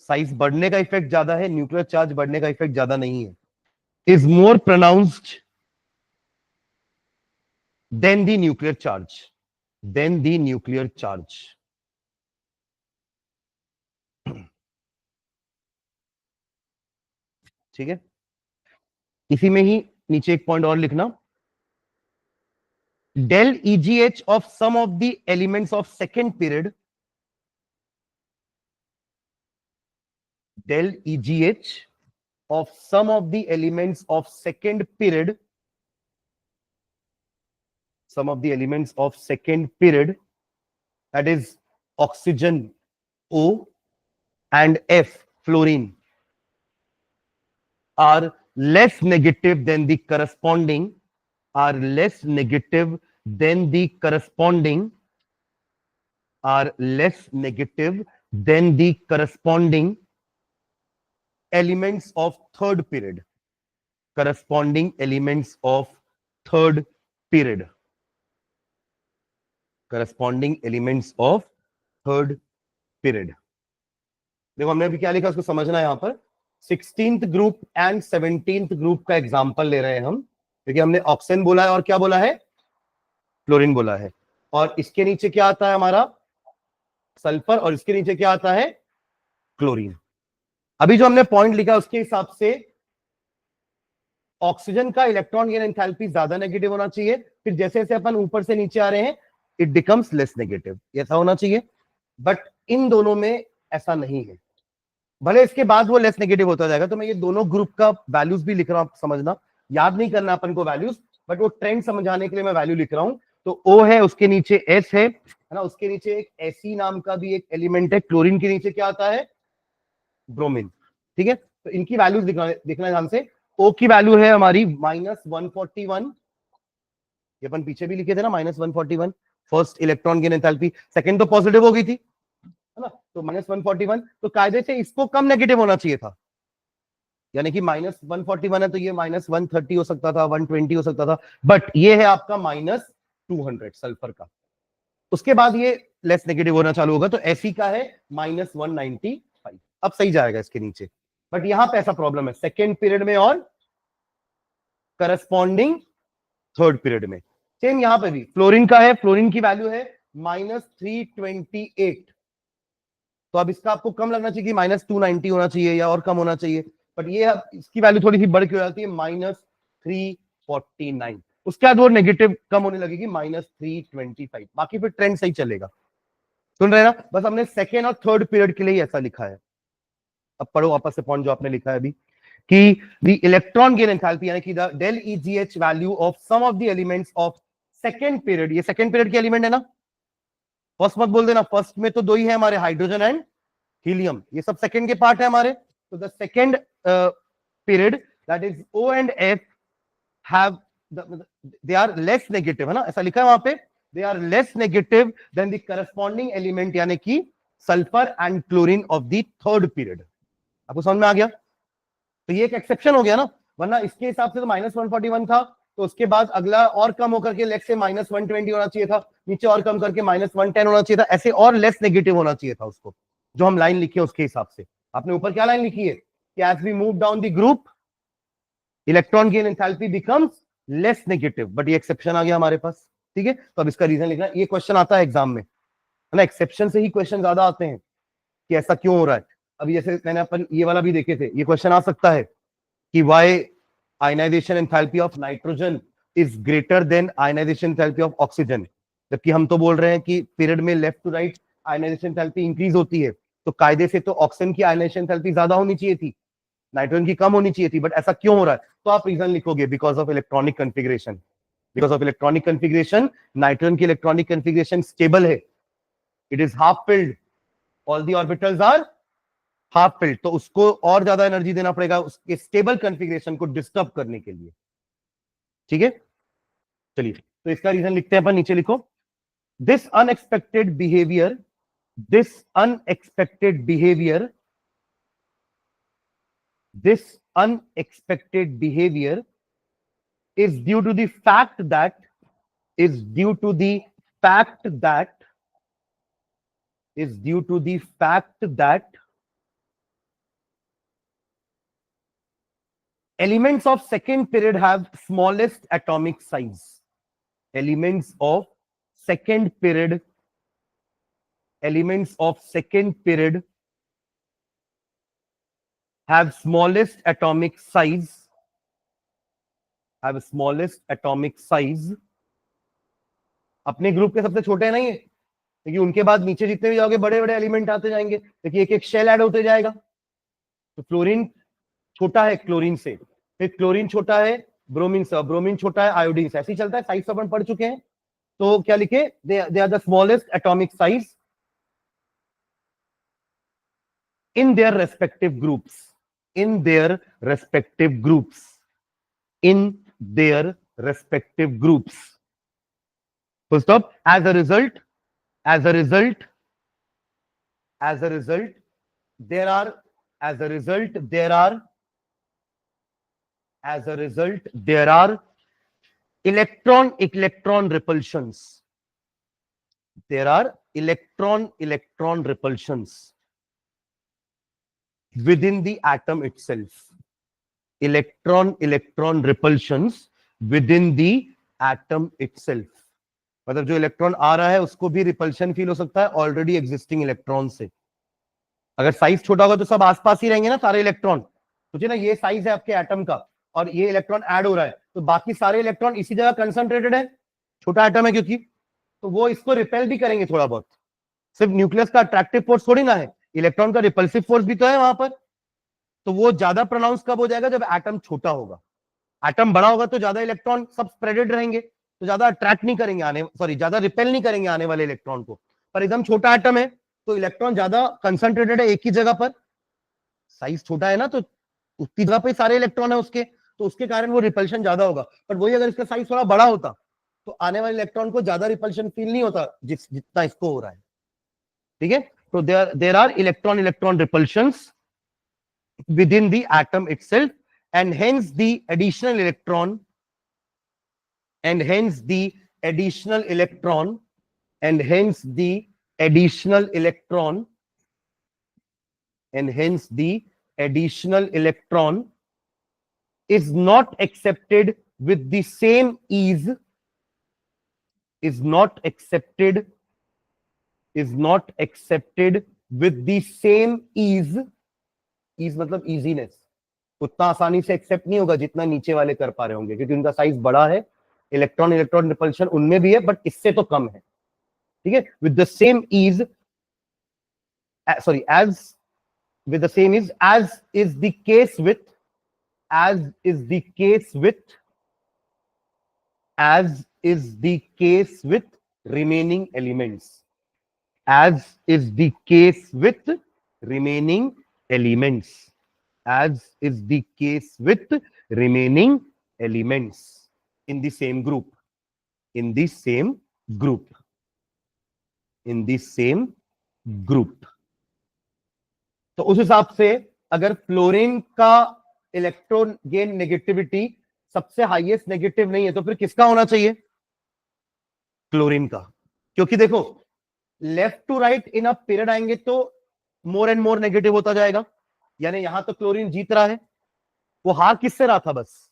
size बढ़ने का effect ज्यादा है, nuclear charge बढ़ने का इफेक्ट ज्यादा नहीं है, is more pronounced than the nuclear charge, than the nuclear charge. ठीक है, इसी में ही नीचे एक पॉइंट और लिखना, del EGH of some of the elements of second period, del EGH of some of the elements of second period, some of the elements of second period, that is oxygen O and F fluorine, are less negative than the corresponding, are less negative than the corresponding, are less negative than the corresponding elements of third period, corresponding elements of third period, corresponding elements of third period। देखो हमने अभी क्या लिखा उसको समझना है, यहां पर 16th group and 17th group का एग्जांपल ले रहे हैं हम, क्योंकि हमने ऑक्सीजन बोला है और क्या बोला है, फ्लोरीन बोला है। और इसके नीचे क्या आता है हमारा सल्फर, और इसके नीचे क्या आता है क्लोरीन। अभी जो हमने पॉइंट लिखा उसके हिसाब से ऑक्सीजन का इलेक्ट्रॉन गेन एंथैल्पी ज्यादा नेगेटिव होना चाहिए, फिर जैसे जैसे अपन ऊपर से नीचे आ रहे हैं इट बिकम्स लेस नेगेटिव, ऐसा होना चाहिए। बट इन दोनों में ऐसा नहीं है, भले इसके बाद वो लेस नेगेटिव होता जाएगा। तो मैं ये दोनों ग्रुप का वैल्यूज भी लिख रहा हूं, आप समझना, याद नहीं करना अपन को वैल्यूज, बट वो ट्रेंड समझाने के लिए मैं वैल्यू लिख रहा हूं। तो O है, उसके नीचे S है ना, उसके नीचे एक Fe नाम का भी एक एलिमेंट है, क्लोरीन के नीचे क्या आता है ब्रोमीन। ठीक है, तो इनकी वैल्यूज देखना ध्यान से। O की वैल्यू है हमारी -141, ये अपन पीछे भी लिखे थे ना -141, first electron gain enthalpy, second तो पॉजिटिव हो गई थी है ना, तो -141, तो कायदे से इसको कम नेगेटिव होना चाहिए था, यानी कि -141 है तो ये -130 हो सकता था, 120 हो सकता था, बट ये है आपका -200 सल्फर का। उसके बाद ये लेस नेगेटिव होना चालू होगा, तो Fe का है -195, अब सही जाएगा इसके नीचे। बट यहां पे ऐसा प्रॉब्लम है सेकेंड पीरियड में और करस्पॉन्डिंग थर्ड पीरियड में। सेम यहां पे भी फ्लोरीन का है, फ्लोरीन की वैल्यू है -328, तो अब इसका आपको कम लगना चाहिए कि -290 होना चाहिए या और कम होना चाहिए, बट ये इसकी वैल्यू थोड़ी सी बढ़ के हो जाती है -349। उसके बाद वो नेगेटिव कम होने लगेगी -325, बाकी फिर ट्रेंड सही चलेगा। सुन रहे ना, बस हमने सेकेंड और थर्ड पीरियड के लिए ऐसा लिखा है। अब पढ़ो वापस से पॉइंट जो आपने लिखा है अभी, कि द इलेक्ट्रॉन गेन एंथैल्पी यानी कि the del EGH value of some of the elements of second period, ये सेकेंड पीरियड के एलिमेंट है ना, फर्स्ट मत बोल देना, फर्स्ट में तो दो ही है हमारे, हाइड्रोजन एंड हीलियम, ये सब सेकंड के पार्ट है हमारे। तो the second period that is O and F have they are less negative, है ना, ऐसा लिखा है वहां पे, they are less negative than the corresponding element यानी कि sulphur and chlorine of the third period. आपको समझ में आ गया? तो ये एक एक्सेप्शन हो गया ना, वरना इसके हिसाब से तो -141 था, तो उसके बाद अगला और कम होकर के लेट्स से -120 होना चाहिए था, नीचे और कम करके -110 होना चाहिए था, ऐसे और लेस नेगेटिव होना चाहिए था उसको, जो हम लाइन लिखी है उसके हिसाब से। आपने ऊपर क्या लाइन लिखी है कि as we move down the group electron gain enthalpy becomes less negative, but ये एक्सेप्शन आ गया हमारे पास। ठीक है, तो अब इसका रीजन लिखना, ये क्वेश्चन आता है एग्जाम में, है ना, एक्सेप्शन से ही क्वेश्चन ज्यादा आते हैं कि ऐसा क्यों हो रहा है। अभी जैसे मैंने अपन ये वाला भी देखे थे, ये क्वेश्चन आ सकता है कि why ionization enthalpy of nitrogen is greater than ionization enthalpy of oxygen, जबकि हम तो बोल रहे हैं कि पीरियड में left to right ionization enthalpy increase होती है, तो कायदे से तो ऑक्सीजन की आयनाइजेशन एंथैल्पी ज्यादा होनी चाहिए थी, नाइट्रोजन की कम होनी चाहिए थी, बट ऐसा क्यों हो रहा है? तो आप रीजन लिखोगे because of electronic configuration, because of electronic configuration, nitrogen की इलेक्ट्रॉनिक कन्फिग्रेशन स्टेबल है, it is half filled, all the orbitals are half filled, तो उसको और ज्यादा एनर्जी देना पड़ेगा उसके स्टेबल कॉन्फ़िगरेशन को डिस्टर्ब करने के लिए। ठीक है, चलिए, तो इसका रीजन लिखते हैं अपन, नीचे लिखो, this unexpected behaviour, this unexpected behaviour, this unexpected behaviour is due to the fact that is due to the fact that is due to the fact that elements of second period have smallest atomic size, elements of second period, elements of second period have smallest atomic size, have smallest atomic size, अपने group के सबसे छोटे नहीं है, क्योंकि उनके बाद नीचे जितने भी जाओगे बड़े बड़े एलिमेंट आते जाएंगे, देखिए एक एक शेल ऐड होते जाएगा, तो फ्लोरीन छोटा है क्लोरीन से, फिर क्लोरीन छोटा है ब्रोमीन से, ब्रोमीन छोटा है आयोडीन से, ऐसे ही चलता है, साइज अपन पढ़ चुके हैं। तो क्या लिखे, they are the smallest atomic size in their respective groups, in their respective groups, in their respective groups, full stop. As a result, as a result, as a result, there are, as a result, there are, as a result, there are electron repulsions, there are electron repulsions within the atom itself, electron repulsions within the atom itself. मतलब जो electron आ रहा है उसको भी repulsion feel हो सकता है already existing electron से। अगर साइज छोटा होगा तो सब आसपास ही रहेंगे ना सारे इलेक्ट्रॉन। सोचिए ना, ये साइज है आपके एटम का और ये इलेक्ट्रॉन ऐड हो रहा है, तो बाकी सारे इलेक्ट्रॉन इसी जगह कंसंट्रेटेड है, छोटा एटम है क्योंकि, तो वो इसको रिपेल भी करेंगे थोड़ा बहुत। सिर्फ न्यूक्लियस का अट्रैक्टिव फोर्स थोड़ी ना है, इलेक्ट्रॉन का रिपल्सिव फोर्स भी तो है वहां पर। तो वो ज्यादा प्रोनाउंस कब हो जाएगा, जब एटम छोटा होगा। एटम बड़ा होगा तो ज्यादा इलेक्ट्रॉन सब स्प्रेडेड रहेंगे, तो ज्यादा अट्रैक्ट नहीं करेंगे आने, सॉरी ज्यादा रिपेल नहीं करेंगे आने वाले इलेक्ट्रॉन को। पर एकदम छोटा एटम है तो इलेक्ट्रॉन ज्यादा कंसंट्रेटेड है एक ही जगह पर, साइज छोटा है ना, तो उतनी जगह पे सारे इलेक्ट्रॉन है उसके, तो उसके कारण वो रिपल्शन ज्यादा होगा। पर वही अगर इसका साइज थोड़ा बड़ा होता तो आने वाले इलेक्ट्रॉन को ज्यादा रिपल्शन फील नहीं होता जितना इसको हो रहा है। ठीक है, तो there are electron electron repulsions within the atom itself, and hence the additional electron and hence the additional electron and hence the additional electron and hence the additional electron is not accepted with the same ease, is not accepted with the same ease, ease मतलब easiness, उतना आसानी से accept नहीं होगा जितना नीचे वाले कर पा रहे होंगे, क्योंकि उनका साइज बड़ा है, इलेक्ट्रॉन इलेक्ट्रॉन रिपल्शन उनमें भी है बट इससे तो कम है। ठीक है, with the same is, sorry as with the same is, as is the case with, as is the case with, as is the case with remaining elements, as is the case with remaining elements, as is the case with remaining elements in the same group, in the same group, in the same group। तो उस हिसाब से अगर fluorine का electron gain negativity सबसे highest negative नहीं है तो फिर किसका होना चाहिए, क्लोरीन का। क्योंकि देखो left to right in a period आएंगे तो मोर एंड मोर नेगेटिव होता जाएगा, यानी यहां तो क्लोरीन जीत रहा है, वो हार किससे रहा था, बस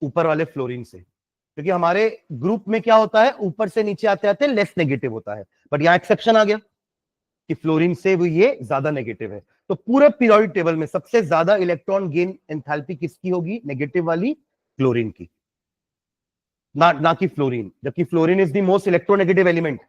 ऊपर वाले फ्लोरीन से। क्योंकि हमारे ग्रुप में क्या होता है, ऊपर से नीचे आते आते लेस नेगेटिव होता है, बट यहां एक्सेप्शन आ गया कि फ्लोरीन से वो ये ज्यादा नेगेटिव है। तो पूरे पीरियोडिक टेबल में सबसे ज्यादा इलेक्ट्रॉन गेन एंथैल्पी किसकी होगी, नेगेटिव वाली, क्लोरीन की, ना कि फ्लोरीन। जबकि fluorine is the most electronegative element,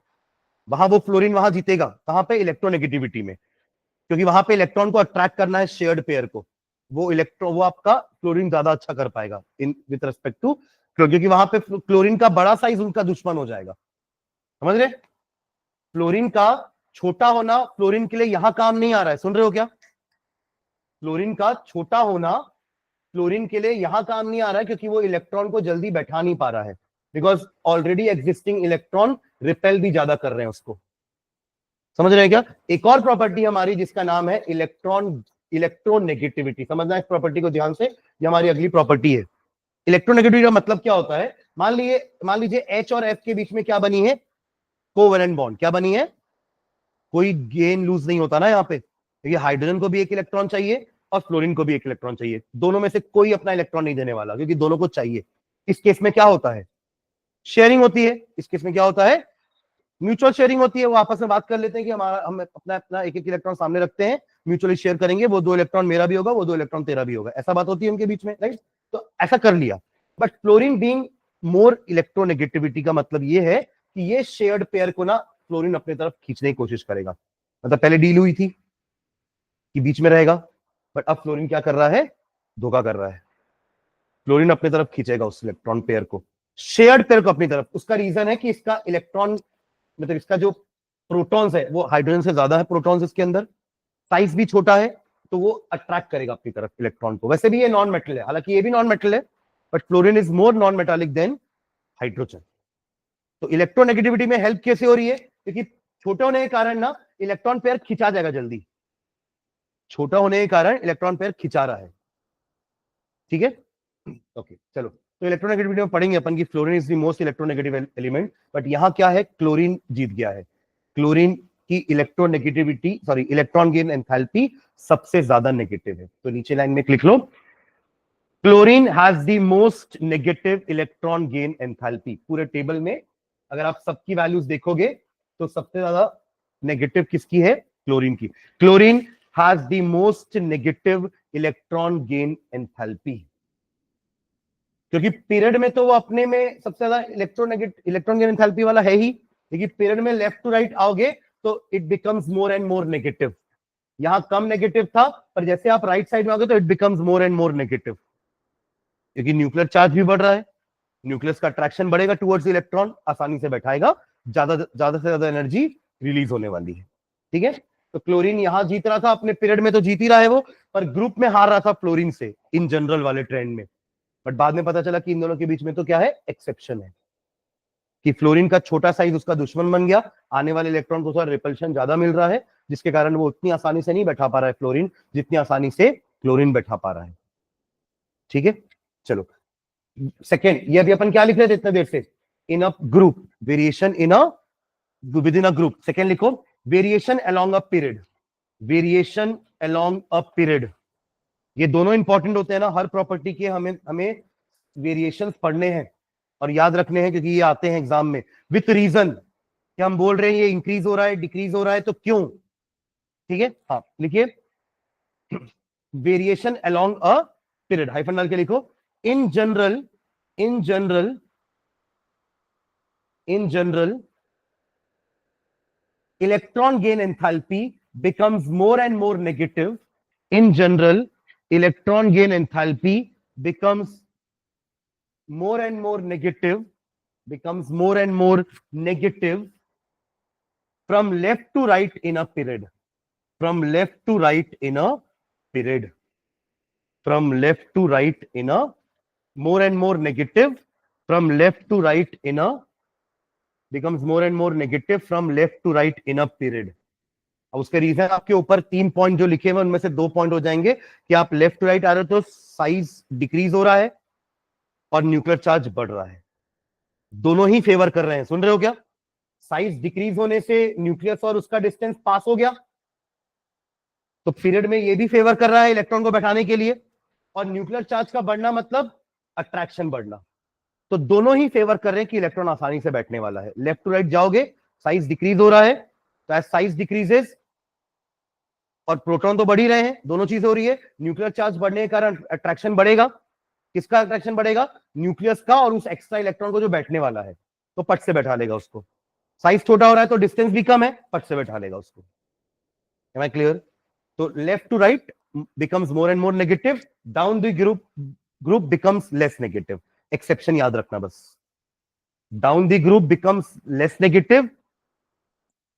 वहां वो फ्लोरीन वहां जीतेगा, कहां पे, इलेक्ट्रोनेगेटिविटी में, क्योंकि वहां पे इलेक्ट्रॉन को अट्रैक्ट करना है शेयर्ड पेयर को, वो आपका फ्लोरीन ज्यादा अच्छा कर पाएगा इन विद रिस्पेक्ट टू, क्योंकि वहां पे क्लोरीन का बड़ा साइज उनका दुश्मन हो जाएगा। समझ रहे, फ्लोरीन का छोटा होना फ्लोरीन के लिए यहां काम नहीं आ रहा है, सुन रहे हो क्या, फ्लोरीन का छोटा होना फ्लोरीन के लिए यहां काम नहीं आ रहा है, क्योंकि वो इलेक्ट्रॉन को जल्दी बैठा नहीं पा रहा है, because already existing electron repel भी ज्यादा कर रहे हैं उसको। समझ रहे हैं क्या, एक और प्रॉपर्टी हमारी जिसका नाम है इलेक्ट्रोनेगेटिविटी, समझना इस प्रॉपर्टी को ध्यान से, ये हमारी अगली प्रॉपर्टी है। इलेक्ट्रोनेगेटिविटी का मतलब क्या होता है, मान लीजिए H और F के बीच में क्या बनी है, कोवेलेंट बॉन्ड, क्या बनी है, कोई गेन लूज नहीं होता ना यहाँ पे, क्योंकि हाइड्रोजन को भी एक इलेक्ट्रॉन चाहिए और फ्लोरीन को भी एक इलेक्ट्रॉन चाहिए, दोनों में से कोई अपना इलेक्ट्रॉन नहीं देने वाला, क्योंकि दोनों को चाहिए। इस केस में क्या होता है, शेयरिंग होती है, इस केस में क्या होता है, म्यूचुअल शेयरिंग होती है, वो आपस में बात कर लेते हैं कि हम अपना अपना एक एक इलेक्ट्रॉन सामने रखते हैं, म्यूचुअली शेयर करेंगे, वो 2 इलेक्ट्रॉन मेरा भी होगा, वो 2 इलेक्ट्रॉन तेरा भी होगा, ऐसा बात होती है उनके बीच में, राइट। तो ऐसा कर लिया, but fluorine being more electronegativity का मतलब ये है कि ये शेयर्ड पेयर को ना फ्लोरीन अपनी तरफ खींचने की कोशिश करेगा। मतलब पहले डील हुई थी कि बीच में रहेगा, बट अब फ्लोरीन क्या कर रहा है, धोखा कर रहा है, फ्लोरीन अपनी तरफ खींचेगा उस इलेक्ट्रॉन पेयर को, शेयर्ड पेयर को अपनी तरफ। उसका रीजन है कि इसका इलेक्ट्रॉन, मतलब इसका जो प्रोटॉन्स है वो हाइड्रोजन से ज्यादा है, प्रोटॉन्स इसके अंदर, साइज भी छोटा है, तो वो अट्रैक्ट करेगा अपनी तरफ इलेक्ट्रॉन को। वैसे भी ये नॉन मेटल है, हालांकि ये भी नॉन मेटल है, but fluorine is more non metallic than hydrogen. तो इलेक्ट्रोनेगेटिविटी में हेल्प कैसे हो रही है, क्योंकि छोटे होने के कारण ना इलेक्ट्रॉन पेयर खिंचा जाएगा जल्दी, छोटा होने के कारण इलेक्ट्रॉन पेयर खिंचा रहा है। ठीक है, ओके चलो, तो इलेक्ट्रोनेगेटिविटी में पढ़ेंगे अपन की fluorine is the most electronegative element, but यहां क्या है, क्लोरीन जीत गया है, क्लोरीन की electronegativity, sorry electron gain enthalpy सबसे ज्यादा नेगेटिव है। तो नीचे लाइन में लिख लो, chlorine has the most negative electron gain enthalpy, पूरे टेबल में अगर आप सबकी वैल्यूज देखोगे तो सबसे ज्यादा नेगेटिव किसकी है? क्लोरीन की। Chlorine has the most negative electron gain enthalpy, क्योंकि पीरियड में तो वो अपने में सबसे ज्यादा इलेक्ट्रॉन गेन एंथैल्पी वाला है ही, लेकिन पीरियड में लेफ्ट टू राइट आओगे तो it becomes more and more negative. यहां कम नेगेटिव था, पर जैसे आप राइट साइड में आओगे तो it becomes more and more negative, क्योंकि न्यूक्लियर चार्ज भी बढ़ रहा है, न्यूक्लियस का अट्रैक्शन बढ़ेगा टुवर्ड्स इलेक्ट्रॉन, आसानी से बैठाएगा, ज्यादा से ज्यादा एनर्जी रिलीज होने वाली है। ठीक है, तो क्लोरीन यहां जीत रहा था, अपने पीरियड में तो जीत ही रहा है वो, पर ग्रुप में हार रहा था फ्लोरीन से इन जनरल वाले ट्रेंड में। बट बाद में पता चला कि इन दोनों के बीच में तो क्या है, एक्सेप्शन है, कि फ्लोरीन का छोटा साइज उसका दुश्मन बन गया, आने वाले इलेक्ट्रॉन को थोड़ा रिपल्शन ज्यादा मिल रहा है, जिसके कारण वो उतनी आसानी से नहीं बैठा पा रहा है फ्लोरीन, जितनी आसानी से क्लोरीन बैठा पा रहा है। ठीक है, चलो सेकेंड, ये अभी अपन क्या लिख रहे थे इतने देर से? In a group, variation in a within a group. Second लिखो, variation along a period, variation along a period. ये दोनों इंपॉर्टेंट होते हैं ना, हर प्रॉपर्टी के हमें हमें वेरिएशंस पढ़ने हैं और याद रखने हैं, क्योंकि ये आते हैं एग्जाम में विथ रीजन, कि हम बोल रहे हैं ये इंक्रीज हो रहा है, डिक्रीज हो रहा है, तो क्यों? ठीक है, हाँ लिखिए, variation along a period, hyphen डाल के लिखो, in general, in general, in general electron gain enthalpy becomes more and more negative. In general, electron gain enthalpy becomes more and more negative, becomes more and more negative from left to right in a period. From left to right in a period. From left to right in a more and more negative from left to right in a becomes more and more negative from left to right in a period. अब उसके reason आपके ऊपर 3 point जो लिखे हुए उनमें से 2 point हो जाएंगे कि आप लेफ्ट टू राइट आ रहे हो तो साइज डिक्रीज हो रहा है और न्यूक्लियर चार्ज बढ़ रहा है, दोनों ही फेवर कर रहे हैं। सुन रहे हो क्या? साइज डिक्रीज होने से न्यूक्लियस और उसका डिस्टेंस पास हो गया, तो पीरियड में ये भी फेवर कर रहा है इलेक्ट्रॉन को बैठाने के लिए, और न्यूक्लियर चार्ज का बढ़ना मतलब अट्रैक्शन बढ़ना, तो दोनों ही फेवर कर रहे हैं कि इलेक्ट्रॉन आसानी से बैठने वाला है। लेफ्ट टू राइट जाओगे साइज डिक्रीज हो रहा है, तो एज साइज डिक्रीजेस और प्रोटॉन तो बढ़ ही रहे हैं, दोनों चीजें हो रही है, न्यूक्लियर चार्ज बढ़ने के कारण अट्रैक्शन बढ़ेगा। किसका अट्रैक्शन बढ़ेगा? न्यूक्लियस का, और उस एक्स्ट्रा इलेक्ट्रॉन को जो बैठने वाला है, तो पट से बैठा लेगा उसको। साइज छोटा हो रहा है तो डिस्टेंस भी कम है, पट से बैठा लेगा उसको। Am I clear? तो left to right becomes more and more negative, down the group becomes less negative. Exception याद रखना बस, down the group becomes less negative,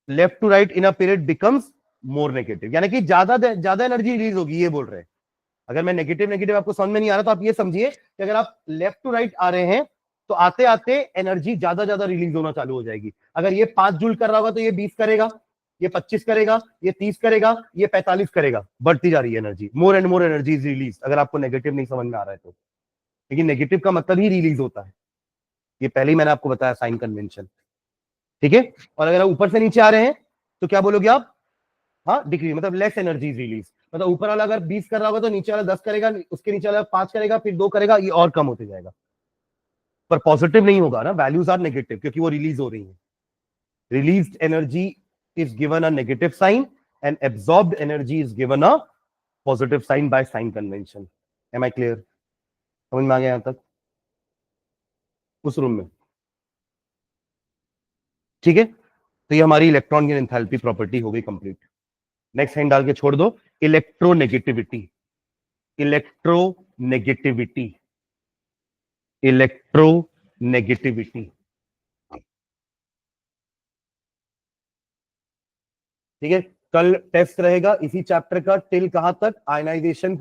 left to right in a period becomes more negative, यानी कि ज्यादा energy release होगी, ये बोल रहे हैं। अगर मैं नेगेटिव नेगेटिव आपको समझ में नहीं आ रहा तो आप ये समझिए कि अगर आप लेफ्ट टू राइट आ रहे हैं तो आते आते एनर्जी ज्यादा रिलीज होना चालू हो जाएगी। अगर ये 5 जूल कर रहा होगा तो ये 20 करेगा, ये 25 करेगा, ये 30 करेगा, ये 45 करेगा, बढ़ती जा रही है energy, more and more energy is release. अगर आपको नेगेटिव नहीं समझ में आ रहा है तो, लेकिन नेगेटिव का मतलब ही रिलीज होता है, ये पहले ही मैंने आपको बताया साइन कन्वेंशन। ठीक है, और अगर आप ऊपर से नीचे आ रहे हैं तो क्या बोलोगे आप? हाँ, डिक्रीज मतलब लेस एनर्जी रिलीज, मतलब ऊपर वाला अगर 20 कर रहा होगा तो नीचे वाला 10 करेगा, उसके नीचे वाला 5 करेगा, फिर 2 करेगा, ये और कम होते जाएगा, पर पॉजिटिव नहीं होगा ना, वैल्यूज आर नेगेटिव क्योंकि वो रिलीज हो रही है। Released energy is given a negative sign and absorbed energy is given a positive sign by sign convention. Am I clear? समझ में आ गया यहां तक? उस रूम में ठीक है, तो ये हमारी इलेक्ट्रॉन की एंथैल्पी प्रॉपर्टी हो गई कंप्लीट। नेक्स्ट साइन डाल के छोड़ दो, इलेक्ट्रोनेगेटिविटी। Electronegativity, electronegativity. ठीक है, कल टेस्ट रहेगा इसी चैप्टर का, टिल कहां तक? आयनाइजेशन